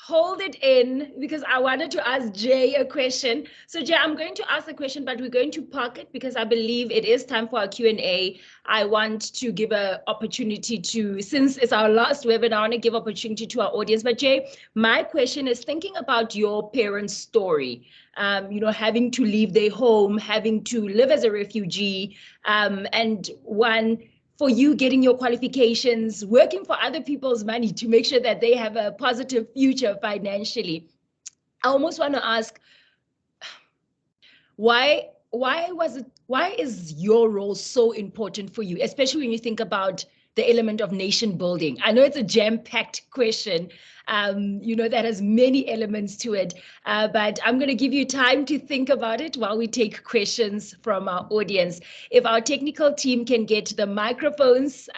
hold it in because I wanted to ask Jay a question. So Jay, I'm going to ask the question, but we're going to park it because I believe it is time for our Q&A. I want to give an opportunity to, since it's our last webinar, I want to give opportunity to our audience. But Jay, my question is thinking about your parents' story, having to leave their home, having to live as a refugee, and for you getting your qualifications, working for other people's money to make sure that they have a positive future financially. I almost want to ask, why is your role so important for you, especially when you think about the element of nation building? I know it's a jam-packed question, that has many elements to it, but I'm going to give you time to think about it while we take questions from our audience. If our technical team can get the microphones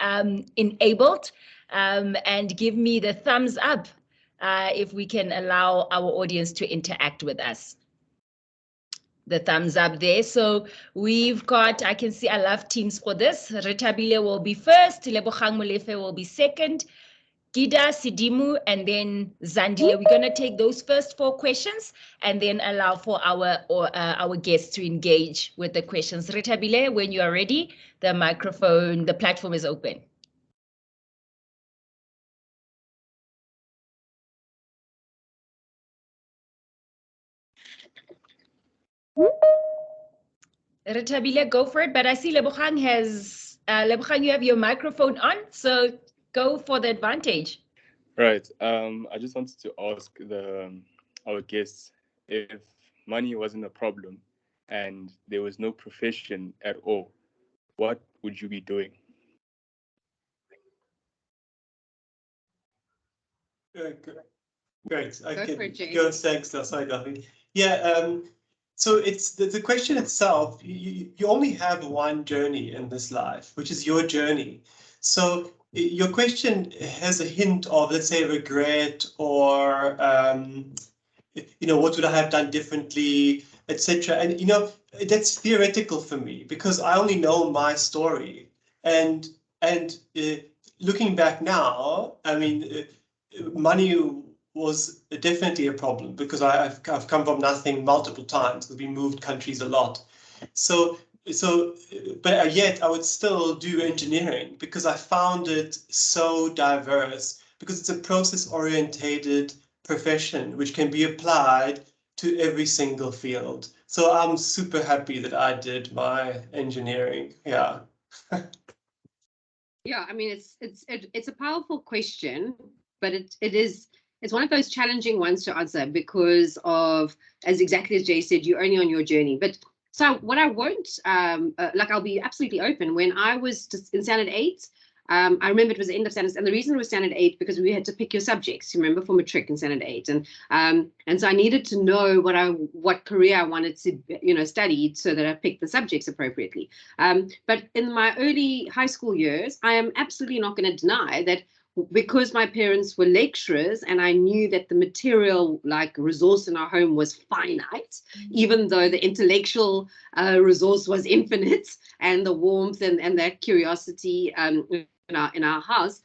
enabled and give me the thumbs up, if we can allow our audience to interact with us. The thumbs up there. So we've got, I can see, I love teams for this. Retabile will be first, Lebogang Molefe will be second, Gida, Sidimu, and then Zandile. We're going to take those first 4 questions and then allow for our guests to engage with the questions. Retabile, when you are ready, the microphone, the platform is open. Retabile, go for it. But I see Lebogang has, Lebogang, you have your microphone on, so go for the advantage. Right. I just wanted to ask our guests if money wasn't a problem and there was no profession at all, what would you be doing? Great. I can go. Thanks, sorry, Daphne. Yeah. So it's the question itself. You only have one journey in this life, which is your journey. So your question has a hint of, let's say, regret or what would I have done differently, etc. And that's theoretical for me because I only know my story. And looking back now, I mean, money was definitely a problem because I've come from nothing multiple times. We moved countries a lot. But yet I would still do engineering because I found it so diverse because it's a process-orientated profession which can be applied to every single field. So I'm super happy that I did my engineering. Yeah. Yeah, I mean, it's a powerful question, but it's one of those challenging ones to answer because of, as exactly as Jay said, you're only on your journey. But so what I won't, I'll be absolutely open. When I was in standard 8, I remember it was the end of standard, and the reason it was standard 8 because we had to pick your subjects. You remember, for matric in standard 8, and so I needed to know what career I wanted to study so that I picked the subjects appropriately. But in my early high school years, I am absolutely not going to deny that because my parents were lecturers and I knew that the material resource in our home was finite, even though the intellectual resource was infinite, and the warmth and that curiosity in our house,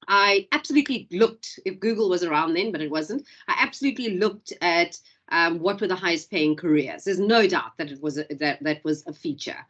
I absolutely looked, if Google was around then, but it wasn't, I absolutely looked at what were the highest paying careers. There's no doubt that it was that was a feature,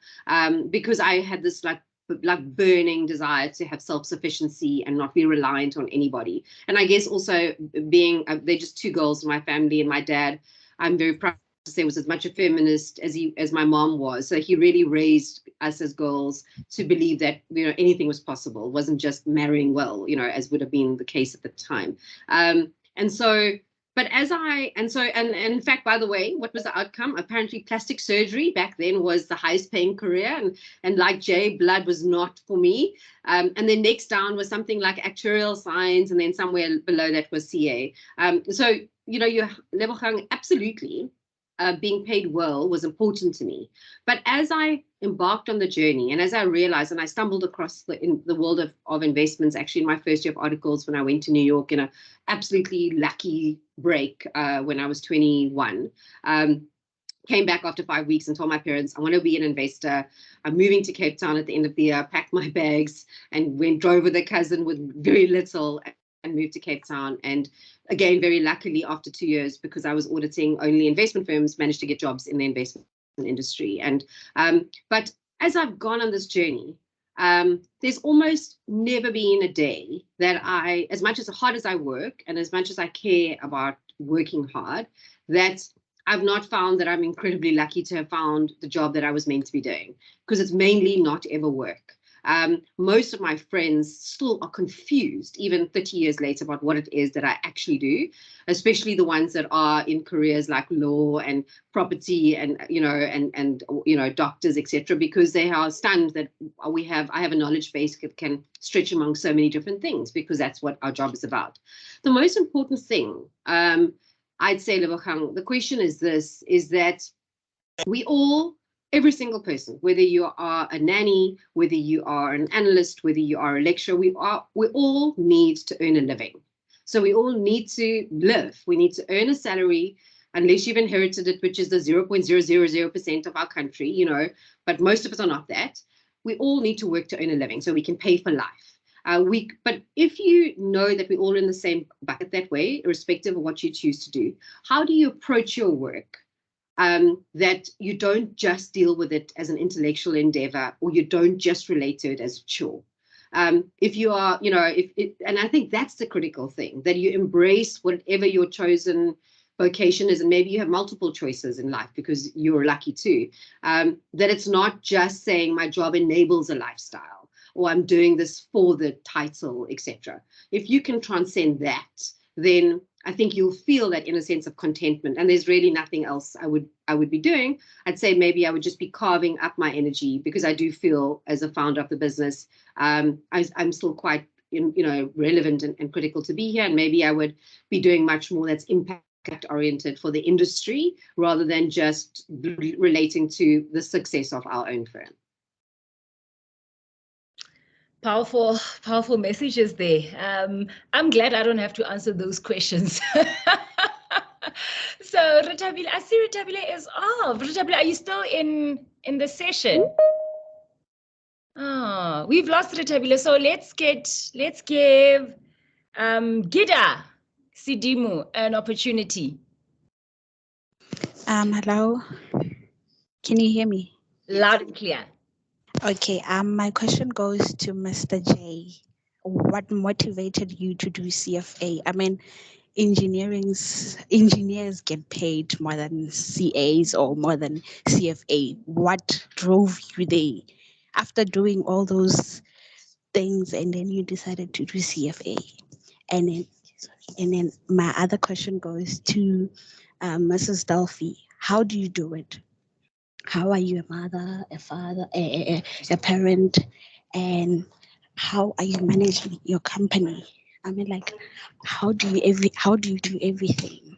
because I had this burning desire to have self-sufficiency and not be reliant on anybody. And I guess also being they're just 2 girls in my family, and my dad, I'm very proud to say, was as much a feminist as my mom was. So he really raised us as girls to believe that anything was possible. It wasn't just marrying well, as would have been the case at the time. But in fact, by the way, what was the outcome? Apparently plastic surgery back then was the highest paying career. And like Jay, blood was not for me. And then next down was something like actuarial science. And then somewhere below that was CA. So, your Lebogang, absolutely. Being paid well was important to me. But as I embarked on the journey, and as I realized, and I stumbled across in the world of investments, actually in my first year of articles when I went to New York in an absolutely lucky break when I was 21, came back after 5 weeks and told my parents, I want to be an investor. I'm moving to Cape Town at the end of the year, packed my bags and drove with a cousin with very little, and moved to Cape Town. And again, very luckily, after 2 years, because I was auditing only investment firms, managed to get jobs in the investment industry. And but as I've gone on this journey, there's almost never been a day that I, as much as hard as I work and as much as I care about working hard, that I've not found that I'm incredibly lucky to have found the job that I was meant to be doing, because it's mainly not ever work. Most of my friends still are confused, even 30 years later, about what it is that I actually do, especially the ones that are in careers like law and property and, doctors, etc., because they are stunned that I have a knowledge base that can stretch among so many different things, because that's what our job is about. The most important thing, I'd say, Lebogang, the question is this, is that we all, every single person, whether you are a nanny, whether you are an analyst, whether you are a lecturer, we all need to earn a living. So we all need to live. We need to earn a salary, unless you've inherited it, which is the 0.000% of our country, but most of us are not that. We all need to work to earn a living so we can pay for life. But if you know that we're all in the same bucket that way, irrespective of what you choose to do, how do you approach your work? That you don't just deal with it as an intellectual endeavor, or you don't just relate to it as a chore. If you are, and I think that's the critical thing, that you embrace whatever your chosen vocation is, and maybe you have multiple choices in life because you're lucky too, that it's not just saying my job enables a lifestyle, or I'm doing this for the title, etc. If you can transcend that, then I think you'll feel that inner sense of contentment, and there's really nothing else I would be doing. I'd say maybe I would just be carving up my energy, because I do feel, as a founder of the business, I'm still quite relevant and critical to be here, and maybe I would be doing much more that's impact oriented for the industry, rather than just relating to the success of our own firm. Powerful messages there. I'm glad I don't have to answer those questions. So Retabile, I see Retabile is off. Retabile, are you still in the session? Oh, we've lost Retabile. So let's give Gida Sidimu an opportunity. Hello. Can you hear me? Loud and clear. Okay, my question goes to Mr. J. What motivated you to do CFA? I mean, engineers get paid more than CAs or more than CFA. What drove you there? After doing all those things, and then you decided to do CFA. And then my other question goes to Mrs. Delphi. How do you do it? How are you a mother, a father, a parent, and how are you managing your company? I mean, like, how do you do everything?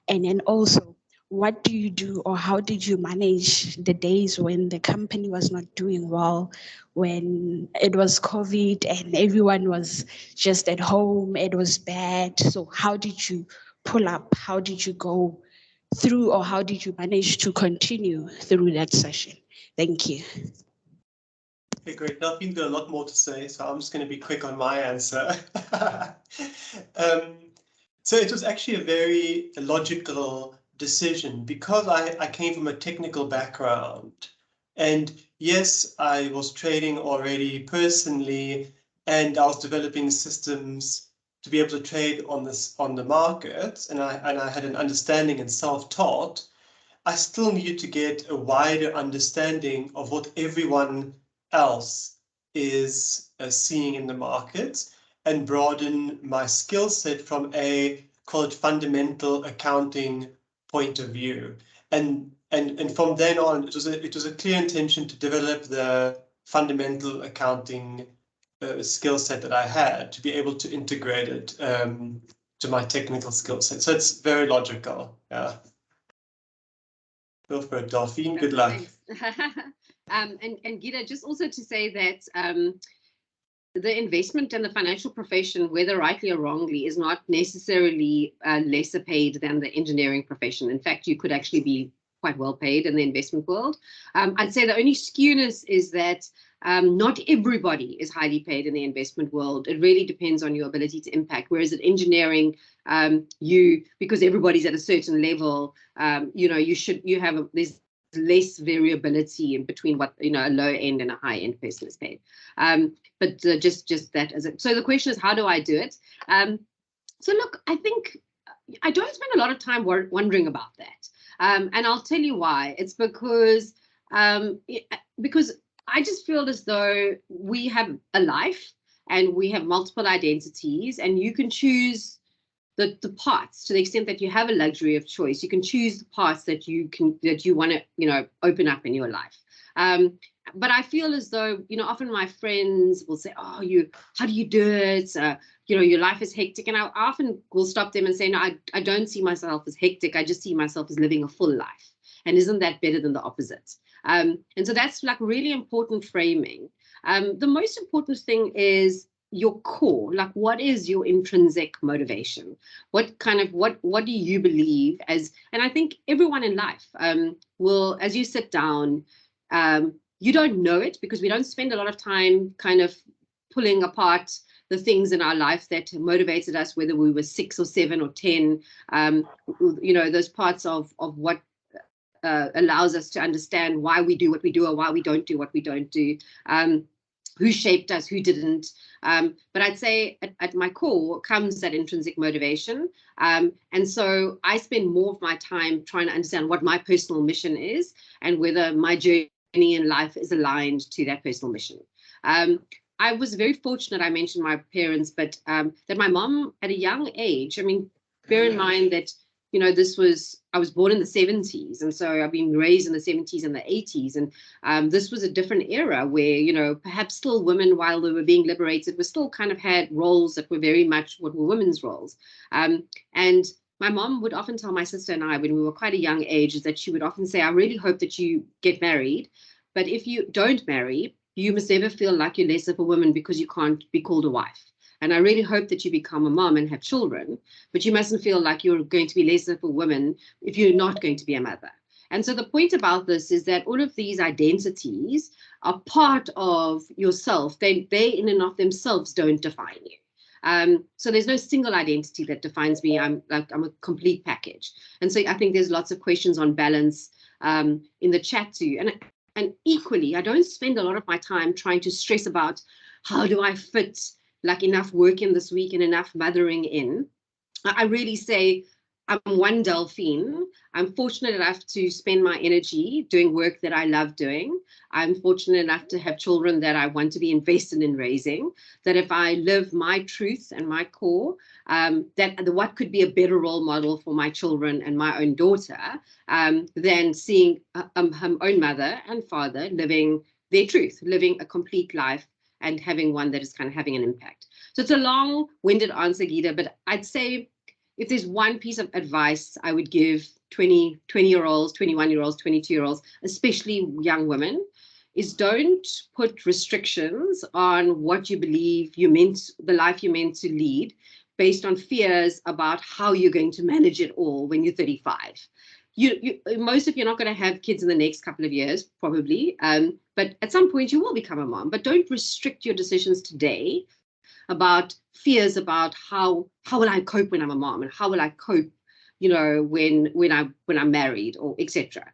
And then also, what do you do, or how did you manage the days when the company was not doing well, when it was COVID and everyone was just at home, it was bad? So how did you pull up? How did you go through, or how did you manage to continue through that session? Thank you. Okay, great. Delphine got a lot more to say, so I'm just going to be quick on my answer. So it was actually a very logical decision, because I came from a technical background. And yes, I was trading already personally, and I was developing systems to be able to trade on the markets, and I had an understanding and self-taught. I still needed to get a wider understanding of what everyone else is seeing in the markets, and broaden my skill set from a, call it, fundamental accounting point of view. And from then on, it was a clear intention to develop the fundamental accounting skill set that I had, to be able to integrate it to my technical skill set. So it's very logical. Yeah. Go for it, Delphine. Good luck. And Gita, just also to say that the investment and the financial profession, whether rightly or wrongly, is not necessarily lesser paid than the engineering profession. In fact, you could actually be quite well paid in the investment world. I'd say the only skewness is that Not everybody is highly paid in the investment world. It really depends on your ability to impact. Whereas in engineering, because everybody's at a certain level, there's less variability in between what a low end and a high end person is paid. But just that as it. So the question is, how do I do it? So look, I think I don't spend a lot of time wondering about that, and I'll tell you why. It's because I just feel as though we have a life and we have multiple identities, and you can choose the parts to the extent that you have a luxury of choice. You can choose the parts that you want to open up in your life. But I feel as though often my friends will say, "Oh, how do you do it? Your life is hectic," and I often will stop them and say, "No, I don't see myself as hectic. I just see myself as living a full life. And isn't that better than the opposite?" And so that's like really important framing. The most important thing is your core, like what is your intrinsic motivation? What do you believe as, and I think everyone in life will, as you sit down, you don't know it because we don't spend a lot of time kind of pulling apart the things in our life that motivated us, whether we were 6 or 7 or 10, those parts of what allows us to understand why we do what we do or why we don't do what we don't do. Who shaped us, who didn't. But I'd say at my core comes that intrinsic motivation. And so I spend more of my time trying to understand what my personal mission is and whether my journey in life is aligned to that personal mission. I was very fortunate, I mentioned my parents, but that my mom at a young age, I mean, bear in mind that I was born in the 70s, and so I've been raised in the 70s and the 80s, and this was a different era where, perhaps still women, while they were being liberated, were still kind of had roles that were very much what were women's roles. And my mom would often tell my sister and I, when we were quite a young age, is that she would often say, "I really hope that you get married, but if you don't marry, you must never feel like you're less of a woman because you can't be called a wife. And I really hope that you become a mom and have children, but you mustn't feel like you're going to be less of a woman if you're not going to be a mother." And so the point about this is that all of these identities are part of yourself. They in and of themselves don't define you. So there's no single identity that defines me. I'm a complete package. And so I think there's lots of questions on balance in the chat too. And equally, I don't spend a lot of my time trying to stress about how do I fit like enough work in this week and enough mothering in. I really say I'm one Delphine. I'm fortunate enough to spend my energy doing work that I love doing. I'm fortunate enough to have children that I want to be invested in raising, that if I live my truth and my core, what could be a better role model for my children and my own daughter than seeing her own mother and father living their truth, living a complete life and having one that is kind of having an impact. So it's a long-winded answer, Gita, but I'd say if there's one piece of advice I would give 20-year-olds, 21-year-olds, 22-year-olds, especially young women, is don't put restrictions on what you believe the life you're meant to lead based on fears about how you're going to manage it all when you're 35. Most of you are not going to have kids in the next couple of years, probably. But at some point you will become a mom. But don't restrict your decisions today about fears about how will I cope when I'm a mom and how will I cope, when I'm married or etc.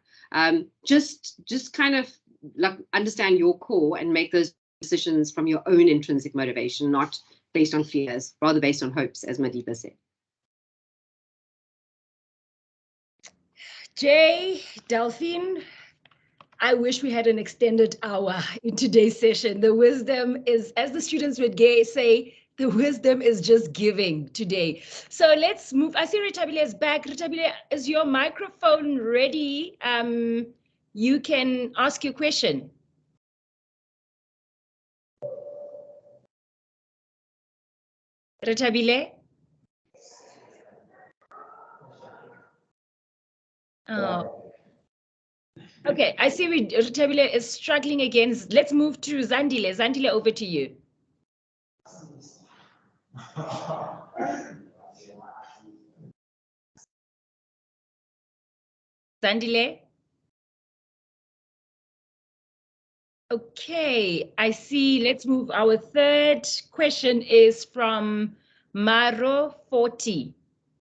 Just kind of like understand your core and make those decisions from your own intrinsic motivation, not based on fears, rather based on hopes, as Madiba said. Jay, Delphine, I wish we had an extended hour in today's session. The wisdom is, as the students would say, the wisdom is just giving today. So let's move. I see Retabile is back. Retabile, is your microphone ready? You can ask your question. Retabile? Oh. Okay, I see Retabile is struggling again. Let's move to Zandile. Zandile, over to you. Zandile? Okay, I see. Let's move. Our third question is from Maro 40.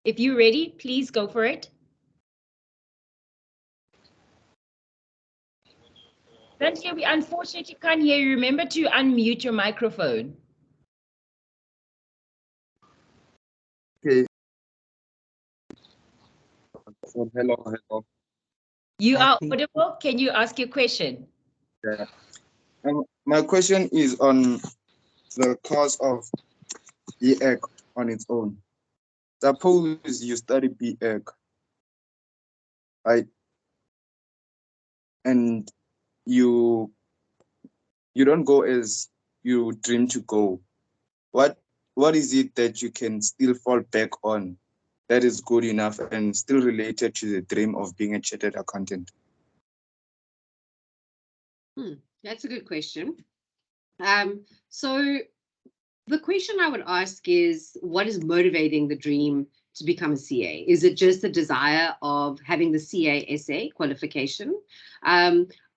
If you're ready, please go for it. Cynthia, we unfortunately can't hear you. Remember to unmute your microphone. Okay. Hello. You are audible. Can you ask your question? Yeah. My question is on the course of BEc on its own. Suppose you study BEc, right? And you don't go as you dream to go. What is it that you can still fall back on that is good enough and still related to the dream of being a chartered accountant? That's a good question. So the question I would ask is, what is motivating the dream to become a CA? Is it just the desire of having the CASA qualification?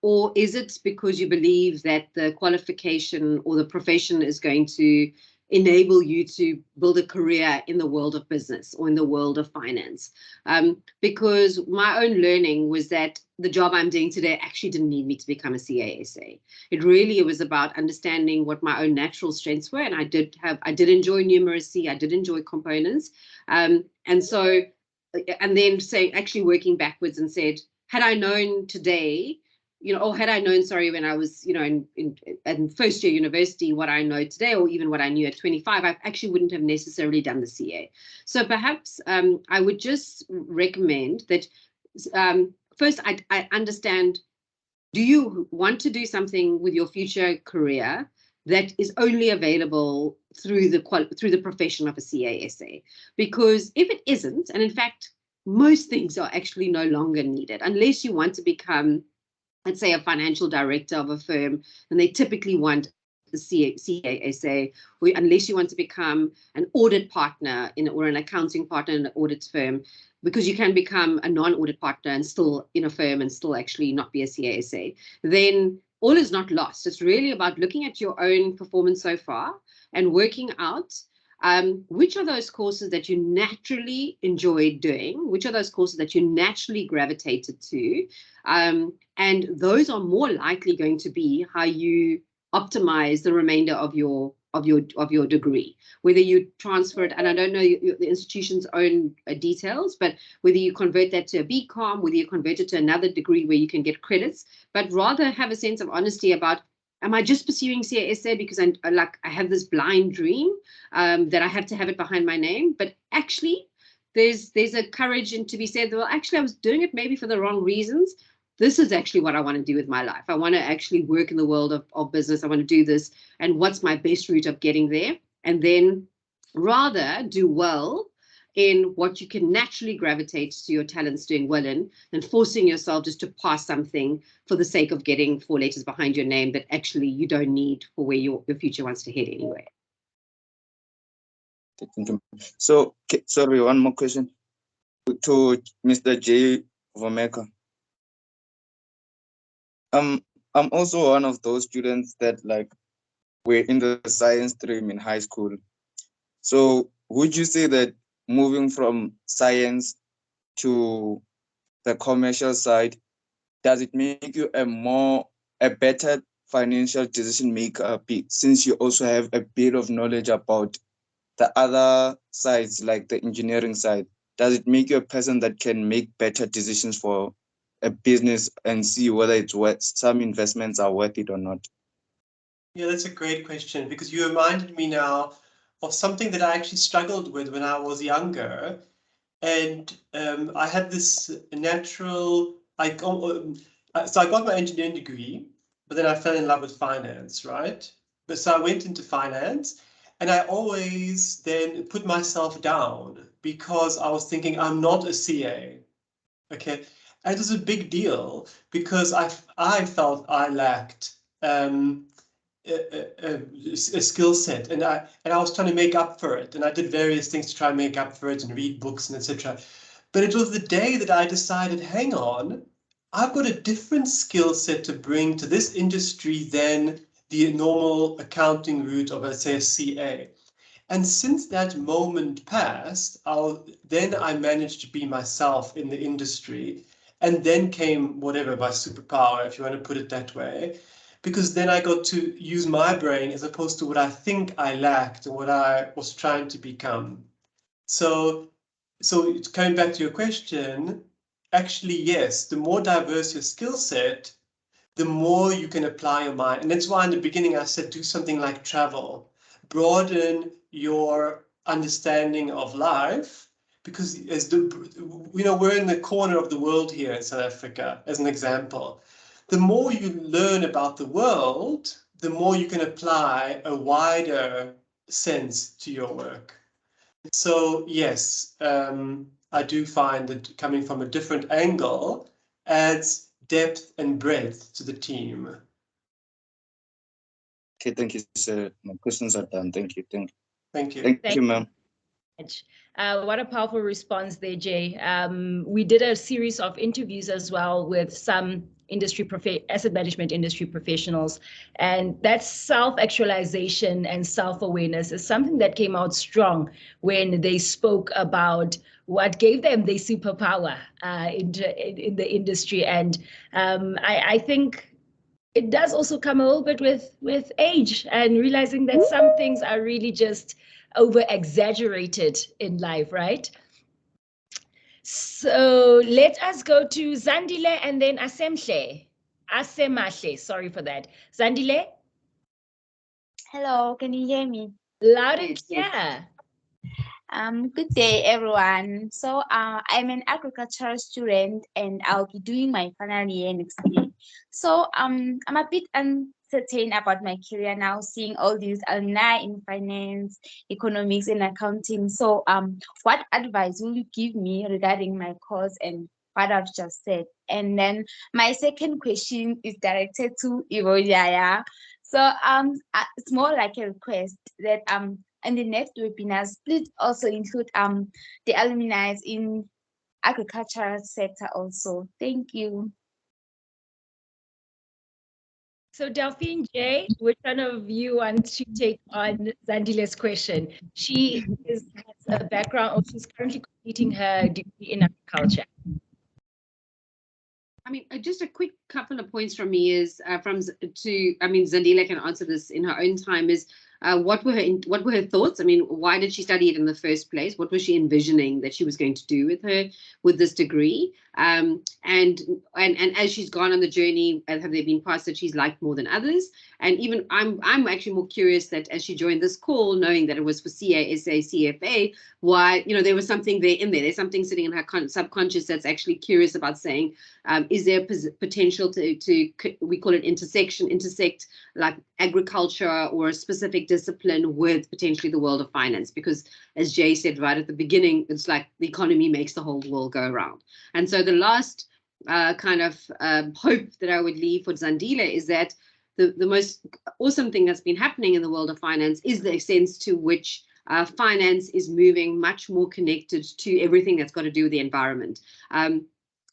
Or is it because you believe that the qualification or the profession is going to enable you to build a career in the world of business or in the world of finance? Because my own learning was that the job I'm doing today actually didn't need me to become a CASA. It was about understanding what my own natural strengths were, and I did enjoy numeracy, I did enjoy components, and then actually working backwards and said, had I known today, or had I known, when I was, in first year university, what I know today, or even what I knew at 25, I actually wouldn't have necessarily done the CA. So perhaps I would just recommend that first I understand, do you want to do something with your future career that is only available through the profession of a CASA? Because if it isn't, and in fact, most things are actually no longer needed, unless you want to become, let's say, a financial director of a firm, and they typically want a CASA, unless you want to become an audit partner or an accounting partner in an audit firm, because you can become a non-audit partner and still in a firm and still actually not be a CASA, then all is not lost. It's really about looking at your own performance so far and working out which are those courses that you naturally enjoyed doing, which are those courses that you naturally gravitated to, and those are more likely going to be how you optimize the remainder of your degree, whether you transfer it, and I don't know the institution's own details, but whether you convert that to a BCom, whether you convert it to another degree where you can get credits, but rather have a sense of honesty about, am I just pursuing CASA because I have this blind dream that I have to have it behind my name? But actually, there's a courage and to be said, well, actually, I was doing it maybe for the wrong reasons. This is actually what I want to do with my life. I want to actually work in the world of business. I want to do this. And what's my best route of getting there? And then rather do well in what you can naturally gravitate to your talents doing well in, than forcing yourself just to pass something for the sake of getting 4 letters behind your name that actually you don't need for where your future wants to head anyway. So, sorry, one more question to Mr. J. Vermashka. I'm also one of those students that were in the science stream in high school. So would you say that moving from science to the commercial side, does it make you a better financial decision maker, since you also have a bit of knowledge about the other sides, like the engineering side? Does it make you a person that can make better decisions for a business and see whether it's worth, some investments are worth it or not? Yeah, that's a great question, because you reminded me now of something that I actually struggled with when I was younger. And I had this natural, so I got my engineering degree, but then I fell in love with finance, right? But so I went into finance, and I always then put myself down because I was thinking I'm not a CA. Okay, and it was a big deal because I felt I lacked a skill set, and I was trying to make up for it, and I did various things to try and make up for it and read books and etc. But it was the day that I decided, hang on, I've got a different skill set to bring to this industry than the normal accounting route of, let's say, a CA. And since that moment passed, then I managed to be myself in the industry. And then came whatever, my superpower, if you want to put it that way, because then I got to use my brain as opposed to what I think I lacked and what I was trying to become. So coming back to your question, actually, yes, the more diverse your skill set, the more you can apply your mind. And that's why in the beginning I said, do something like travel, broaden your understanding of life, because we're in the corner of the world here in South Africa, as an example. The more you learn about the world, the more you can apply a wider sense to your work. So yes, I do find that coming from a different angle adds depth and breadth to the team. Okay, thank you, sir. My questions are done. Thank you. Thank you. Thank you, ma'am. What a powerful response there, Jay. We did a series of interviews as well with some asset management industry professionals, and that self-actualization and self-awareness is something that came out strong when they spoke about what gave them their superpower in the industry. And I think it does also come a little bit with age and realizing that some things are really just over exaggerated in life, right? So let us go to Zandile and then Asemhle. Asemahle, sorry for that. Zandile? Hello, can you hear me? Loud and clear. Good day, everyone. So I'm an agricultural student and I'll be doing my final year next year. So I'm a bit uncertain about my career now, seeing all these alumni in finance, economics, and accounting. So what advice will you give me regarding my course and what I've just said? And then my second question is directed to Ivodia. So it's more like a request that and the next webinars, please also include the alumni in agricultural sector also. Thank you. So Delphine J, which one of you wants to take on Zandile's question? She has a background, or she's currently completing her degree in agriculture. I mean, just a quick couple of points from me is Zandile can answer this in her own time, is what were her thoughts? I mean, why did she study it in the first place? What was she envisioning that she was going to do with this degree? And as she's gone on the journey, have there been parts that she's liked more than others? And even I'm actually more curious that as she joined this call, knowing that it was for CASA CFA, why, there was something there in there. There's something sitting in her subconscious that's actually curious about saying, is there potential to we call it intersect like agriculture or a specific discipline with potentially the world of finance? Because as Jay said right at the beginning, it's like the economy makes the whole world go around. And so the last kind of hope that I would leave for Zandile is that the most awesome thing that's been happening in the world of finance is the sense to which finance is moving much more connected to everything that's got to do with the environment.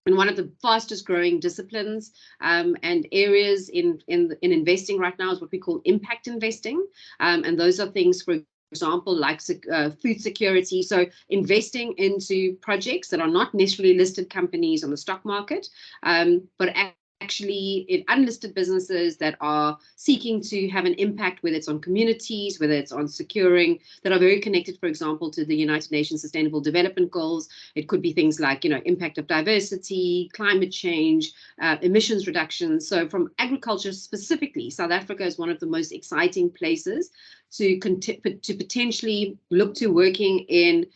And one of the fastest growing disciplines and areas in investing right now is what we call impact investing. And those are things, for example, like food security. So investing into projects that are not necessarily listed companies on the stock market, but actually in unlisted businesses that are seeking to have an impact, whether it's on communities, whether it's on securing, that are very connected, for example, to the United Nations Sustainable Development Goals. It could be things like, impact of diversity, climate change, emissions reduction. So from agriculture specifically, South Africa is one of the most exciting places to potentially look to working in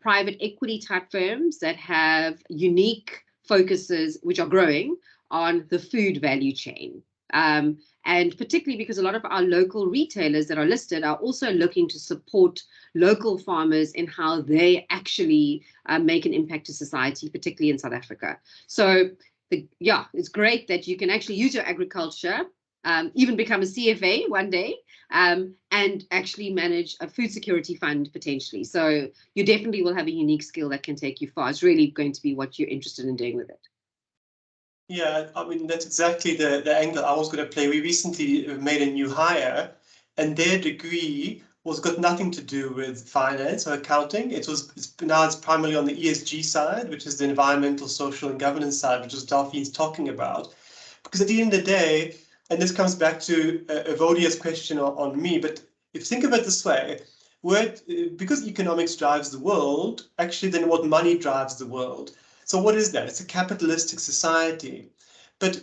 private equity type firms that have unique focuses, which are growing, on the food value chain. And particularly because a lot of our local retailers that are listed are also looking to support local farmers in how they actually make an impact to society, particularly in South Africa. So it's great that you can actually use your agriculture, even become a CFA one day, and actually manage a food security fund potentially. So you definitely will have a unique skill that can take you far. It's really going to be what you're interested in doing with it. Yeah, I mean, that's exactly the angle I was going to play. We recently made a new hire, and their degree got nothing to do with finance or accounting. Now it's primarily on the ESG side, which is the environmental, social, and governance side, which is Delphine's talking about. Because at the end of the day, and this comes back to Evodia's question on me, but if you think of it this way, because economics drives the world, actually then what money drives the world. So what is that? It's a capitalistic society. But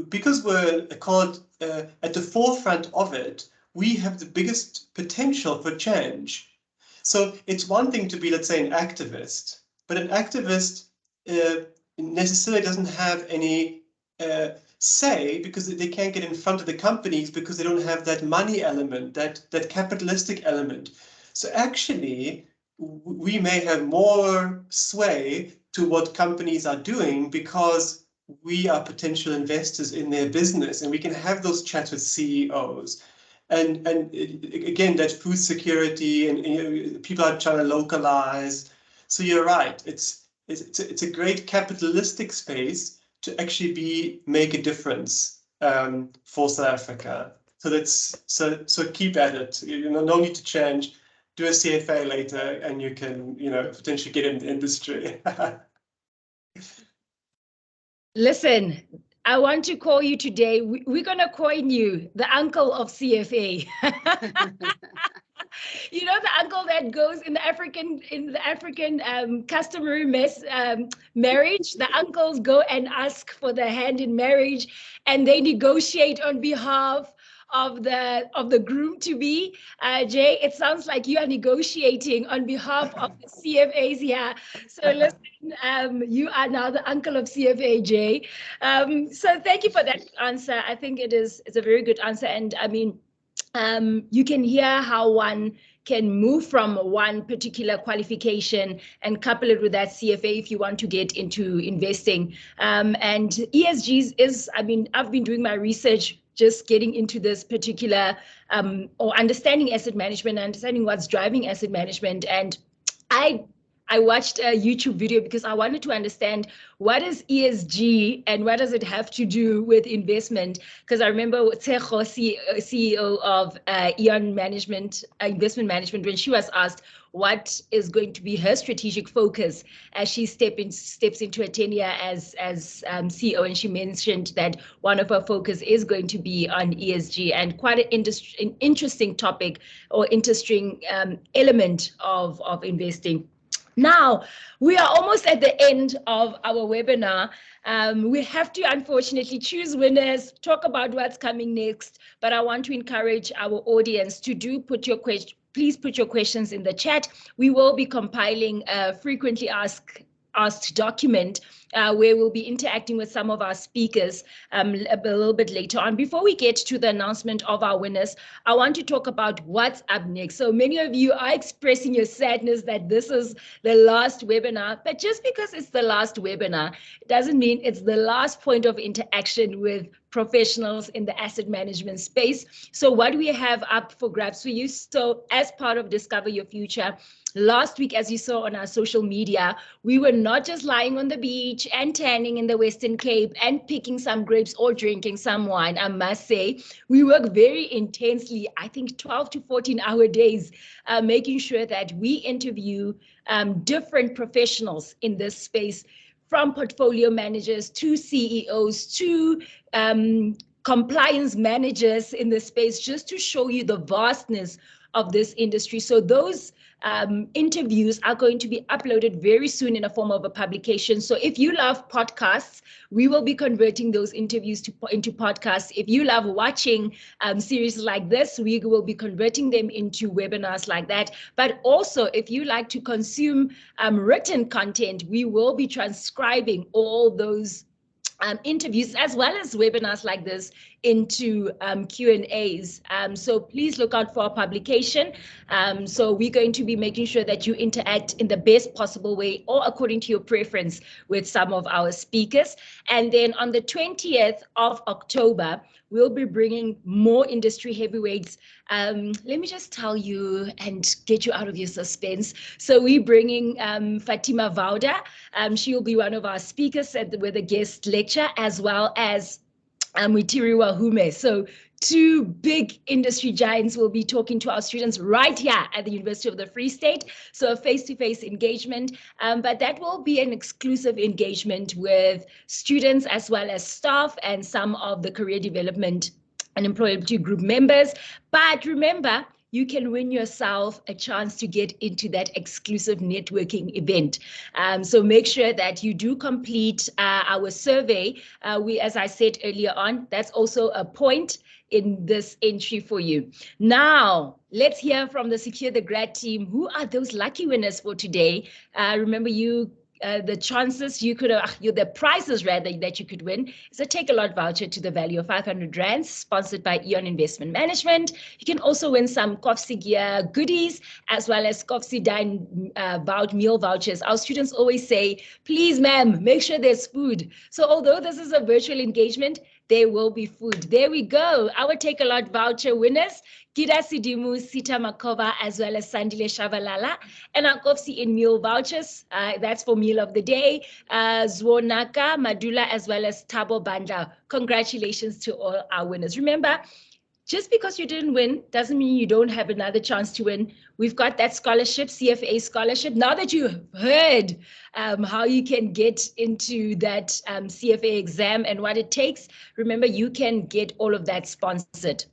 because we're at the forefront of it, we have the biggest potential for change. So it's one thing to be, let's say, an activist, but an activist necessarily doesn't have any say, because they can't get in front of the companies because they don't have that money element, that capitalistic element. So actually, we may have more sway to what companies are doing because we are potential investors in their business, and we can have those chats with CEOs. And again, that food security, and people are trying to localize. So you're right. It's a great capitalistic space to actually make a difference for South Africa. So keep at it. No need to change. Do a CFA later, and you can potentially get in the industry. Listen, I want to call you today. We're going to coin you the uncle of CFA. You know, the uncle that goes in the African customary marriage. The uncles go and ask for the hand in marriage, and they negotiate on behalf of the groom to be. Jay, it sounds like you are negotiating on behalf of the CFAs here. So listen, you are now the uncle of CFA, Jay. So thank you for that answer. I think it's a very good answer, and I mean, you can hear how one can move from one particular qualification and couple it with that CFA if you want to get into investing. And ESGs I mean, I've been doing my research just getting into this particular or understanding asset management, understanding what's driving asset management. And I watched a YouTube video because I wanted to understand what is ESG and what does it have to do with investment. Because I remember Tsecho, CEO of Eon Investment Management, when she was asked what is going to be her strategic focus as she steps into a tenure as CEO, and she mentioned that one of her focus is going to be on ESG, and quite an interesting topic or interesting element of investing. Now, we are almost at the end of our webinar. We have to, unfortunately, choose winners, talk about what's coming next, but I want to encourage our audience to please put your questions in the chat. We will be compiling a frequently asked document where we'll be interacting with some of our speakers a little bit later on. Before we get to the announcement of our winners, I want to talk about what's up next. So many of you are expressing your sadness that this is the last webinar, but just because it's the last webinar, it doesn't mean it's the last point of interaction with professionals in the asset management space. So what we have up for grabs for you, so as part of Discover Your Future, last week, as you saw on our social media, we were not just lying on the beach and tanning in the Western Cape and picking some grapes or drinking some wine. I must say, we work very intensely, I think 12 to 14-hour days, making sure that we interview different professionals in this space, from portfolio managers to CEOs to compliance managers in the space, just to show you the vastness of this industry. So those interviews are going to be uploaded very soon in a form of a publication. So if you love podcasts, we will be converting those interviews into podcasts. If you love watching series like this, we will be converting them into webinars like that. But also, if you like to consume written content, we will be transcribing all those interviews as well as webinars like this into Q&As. So please look out for our publication. So we're going to be making sure that you interact in the best possible way or according to your preference with some of our speakers. And then on the 20th of October, we'll be bringing more industry heavyweights. Let me just tell you and get you out of your suspense. So we're bringing Fatima Vauda. She will be one of our speakers with a guest lecture, as well as Witiri Wahume. So two big industry giants will be talking to our students right here at the University of the Free State. So a face-to-face engagement, but that will be an exclusive engagement with students as well as staff and some of the career development and employability group members. But remember, you can win yourself a chance to get into that exclusive networking event. So make sure that you do complete our survey. As I said earlier on, that's also a point in this entry for you. Now, let's hear from the Secure the Grad team. Who are those lucky winners for today? Remember, the chances you could, the prizes rather that you could win is a Take-A-Lot voucher to the value of 500 Rand, sponsored by Eon Investment Management. You can also win some Kofsi gear goodies, as well as Kofsi Dine meal vouchers. Our students always say, please, ma'am, make sure there's food. So although this is a virtual engagement, there will be food. There we go. Our Take-A-Lot voucher winners, Kida Sidimu, Sita Makova, as well as Sandile Shavalala, and our Kofsi in meal vouchers. That's for meal of the day. Zwonaka, Madula, as well as Tabo Banda. Congratulations to all our winners. Remember, just because you didn't win doesn't mean you don't have another chance to win. We've got that scholarship, CFA scholarship. Now that you've heard how you can get into that CFA exam and what it takes, remember, you can get all of that sponsored.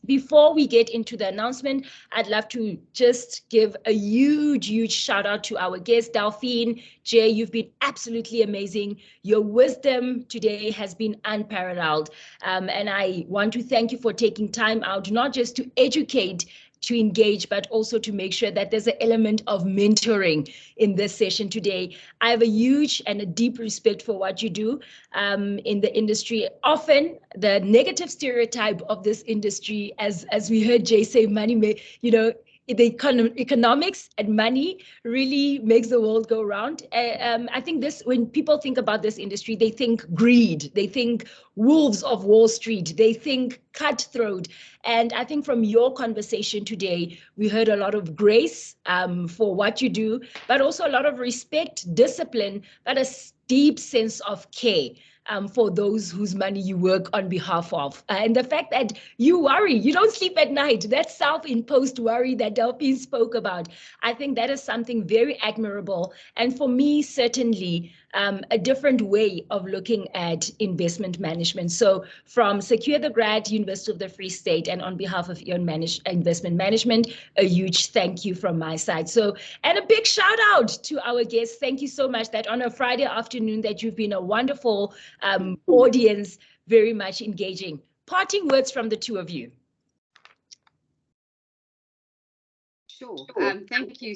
Before we get into the announcement, I'd love to just give a huge shout out to our guest, Delphine. Jay, you've been absolutely amazing. Your wisdom today has been unparalleled. And I want to thank you for taking time out, not just to educate, to engage, but also to make sure that there's an element of mentoring in this session today. I have a huge and a deep respect for what you do in the industry. Often the negative stereotype of this industry, as we heard Jay say, money may, the economics and money really makes the world go round. I think when people think about this industry, they think greed, they think wolves of Wall Street, they think cutthroat. And I think from your conversation today, we heard a lot of grace for what you do, but also a lot of respect, discipline, but a deep sense of care for those whose money you work on behalf of. And the fact that you worry, you don't sleep at night, that self-imposed worry that Delphine spoke about, I think that is something very admirable. And for me, certainly a different way of looking at investment management. So from Secure the Grad, University of the Free State, and on behalf of Eon Investment Management, a huge thank you from my side. So, and a big shout out to our guests. Thank you so much that on a Friday afternoon that you've been a wonderful audience, very much engaging. Parting words from the two of you. Sure. Thank you,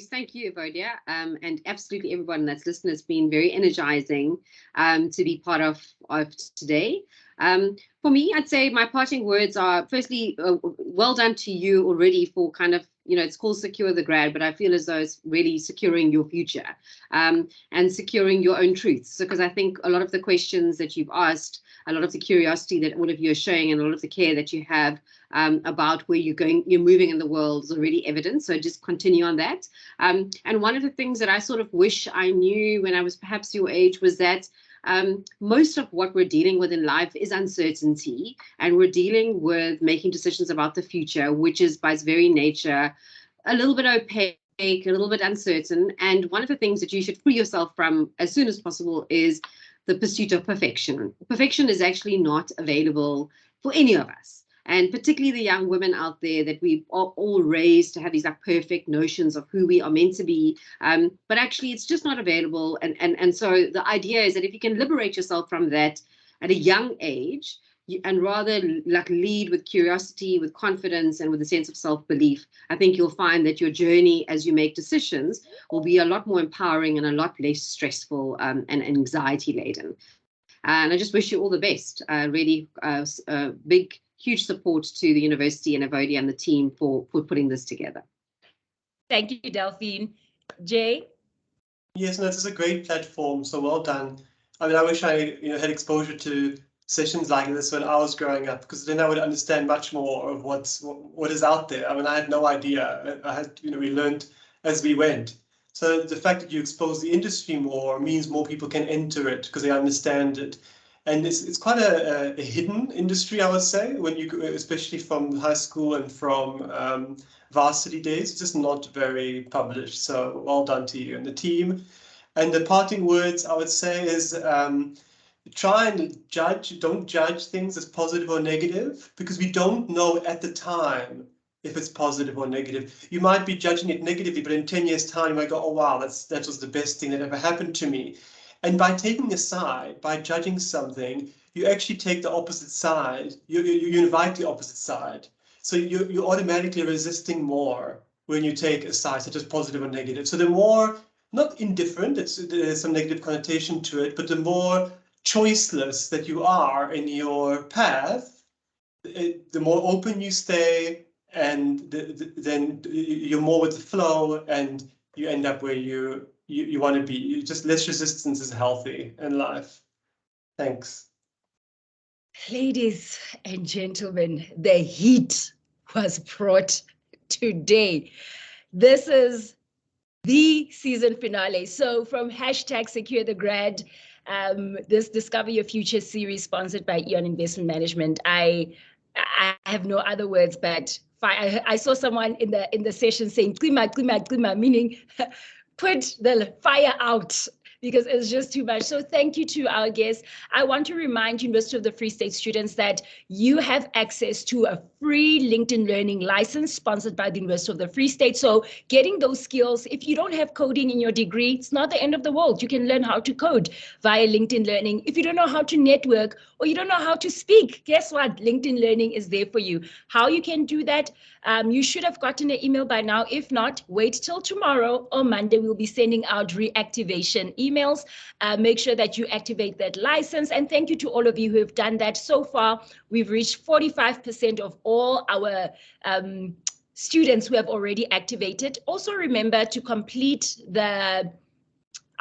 Evodia, and absolutely everyone that's listened. It's been very energizing to be part of today. For me, I'd say my parting words are, firstly, well done to you already for kind of, it's called Secure the Grad, but I feel as though it's really securing your future and securing your own truths. So, because I think a lot of the questions that you've asked, a lot of the curiosity that all of you are showing, and a lot of the care that you have about where you're moving in the world is already evident. So just continue on that. And one of the things that I sort of wish I knew when I was perhaps your age was that most of what we're dealing with in life is uncertainty, and we're dealing with making decisions about the future, which is by its very nature a little bit opaque, a little bit uncertain. And one of the things that you should free yourself from as soon as possible is the pursuit of perfection. Perfection is actually not available for any of us. And particularly the young women out there that we are all raised to have these like perfect notions of who we are meant to be. But actually, it's just not available. And so the idea is that if you can liberate yourself from that at a young age, and rather like lead with curiosity, with confidence, and with a sense of self-belief, I think you'll find that your journey as you make decisions will be a lot more empowering and a lot less stressful and anxiety-laden. And I just wish you all the best. Really big, huge support to the university and Evodia and the team for putting this together. Thank you, Delphine. Jay? Yes, no, this is a great platform, so well done. I mean, I wish I had exposure to sessions like this when I was growing up, because then I would understand much more of what is out there. I mean, I had no idea. I had, we learned as we went. So the fact that you expose the industry more means more people can enter it because they understand it. And it's quite a hidden industry, I would say, when you, especially from high school and from varsity days, it's just not very published. So well done to you and the team. And the parting words I would say is try and don't judge things as positive or negative, because we don't know at the time if it's positive or negative. You might be judging it negatively, but in 10 years' time, you might go, oh, wow, that was the best thing that ever happened to me. And by taking a side, by judging something, you actually take the opposite side. You invite the opposite side. So you're automatically resisting more when you take a side, such as positive or negative. So the more, not indifferent, there's some negative connotation to it, but the more choiceless that you are in your path, the more open you stay, and then you're more with the flow, and you end up where you want to be. Just less resistance is healthy in life. Thanks. Ladies and gentlemen, the heat was brought today. This is the season finale. So from #SecureTheGrad, this Discover Your Future series sponsored by Eon Investment Management, I have no other words, but I saw someone in the session saying klima, meaning put the fire out, because it's just too much. So thank you to our guests. I want to remind University of the Free State students that you have access to a free LinkedIn Learning license sponsored by the University of the Free State. So getting those skills, if you don't have coding in your degree, it's not the end of the world. You can learn how to code via LinkedIn Learning. If you don't know how to network or you don't know how to speak, guess what? LinkedIn Learning is there for you. How you can do that? You should have gotten an email by now. If not, wait till tomorrow or Monday. We'll be sending out reactivation emails. Make sure that you activate that license. And thank you to all of you who have done that. So far, we've reached 45% of all our students who have already activated. Also remember to complete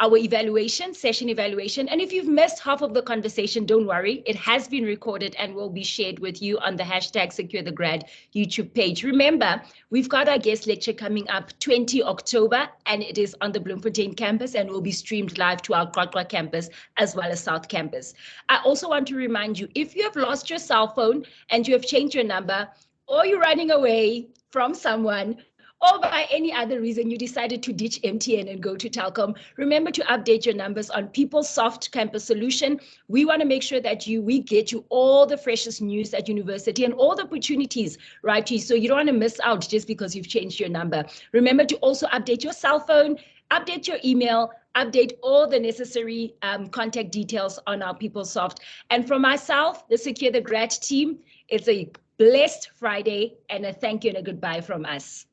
our session evaluation. And if you've missed half of the conversation, don't worry. It has been recorded and will be shared with you on the #SecureTheGrad YouTube page. Remember, we've got our guest lecture coming up 20 October, and it is on the Bloemfontein campus and will be streamed live to our Qwaqwa campus as well as South Campus. I also want to remind you, if you have lost your cell phone and you have changed your number, or you're running away from someone, or by any other reason you decided to ditch MTN and go to Telkom, remember to update your numbers on PeopleSoft Campus Solution. We want to make sure that we get you all the freshest news at university and all the opportunities, right? So you don't want to miss out just because you've changed your number. Remember to also update your cell phone, update your email, update all the necessary contact details on our PeopleSoft. And from myself, the Secure the Grad team, it's a blessed Friday and a thank you and a goodbye from us.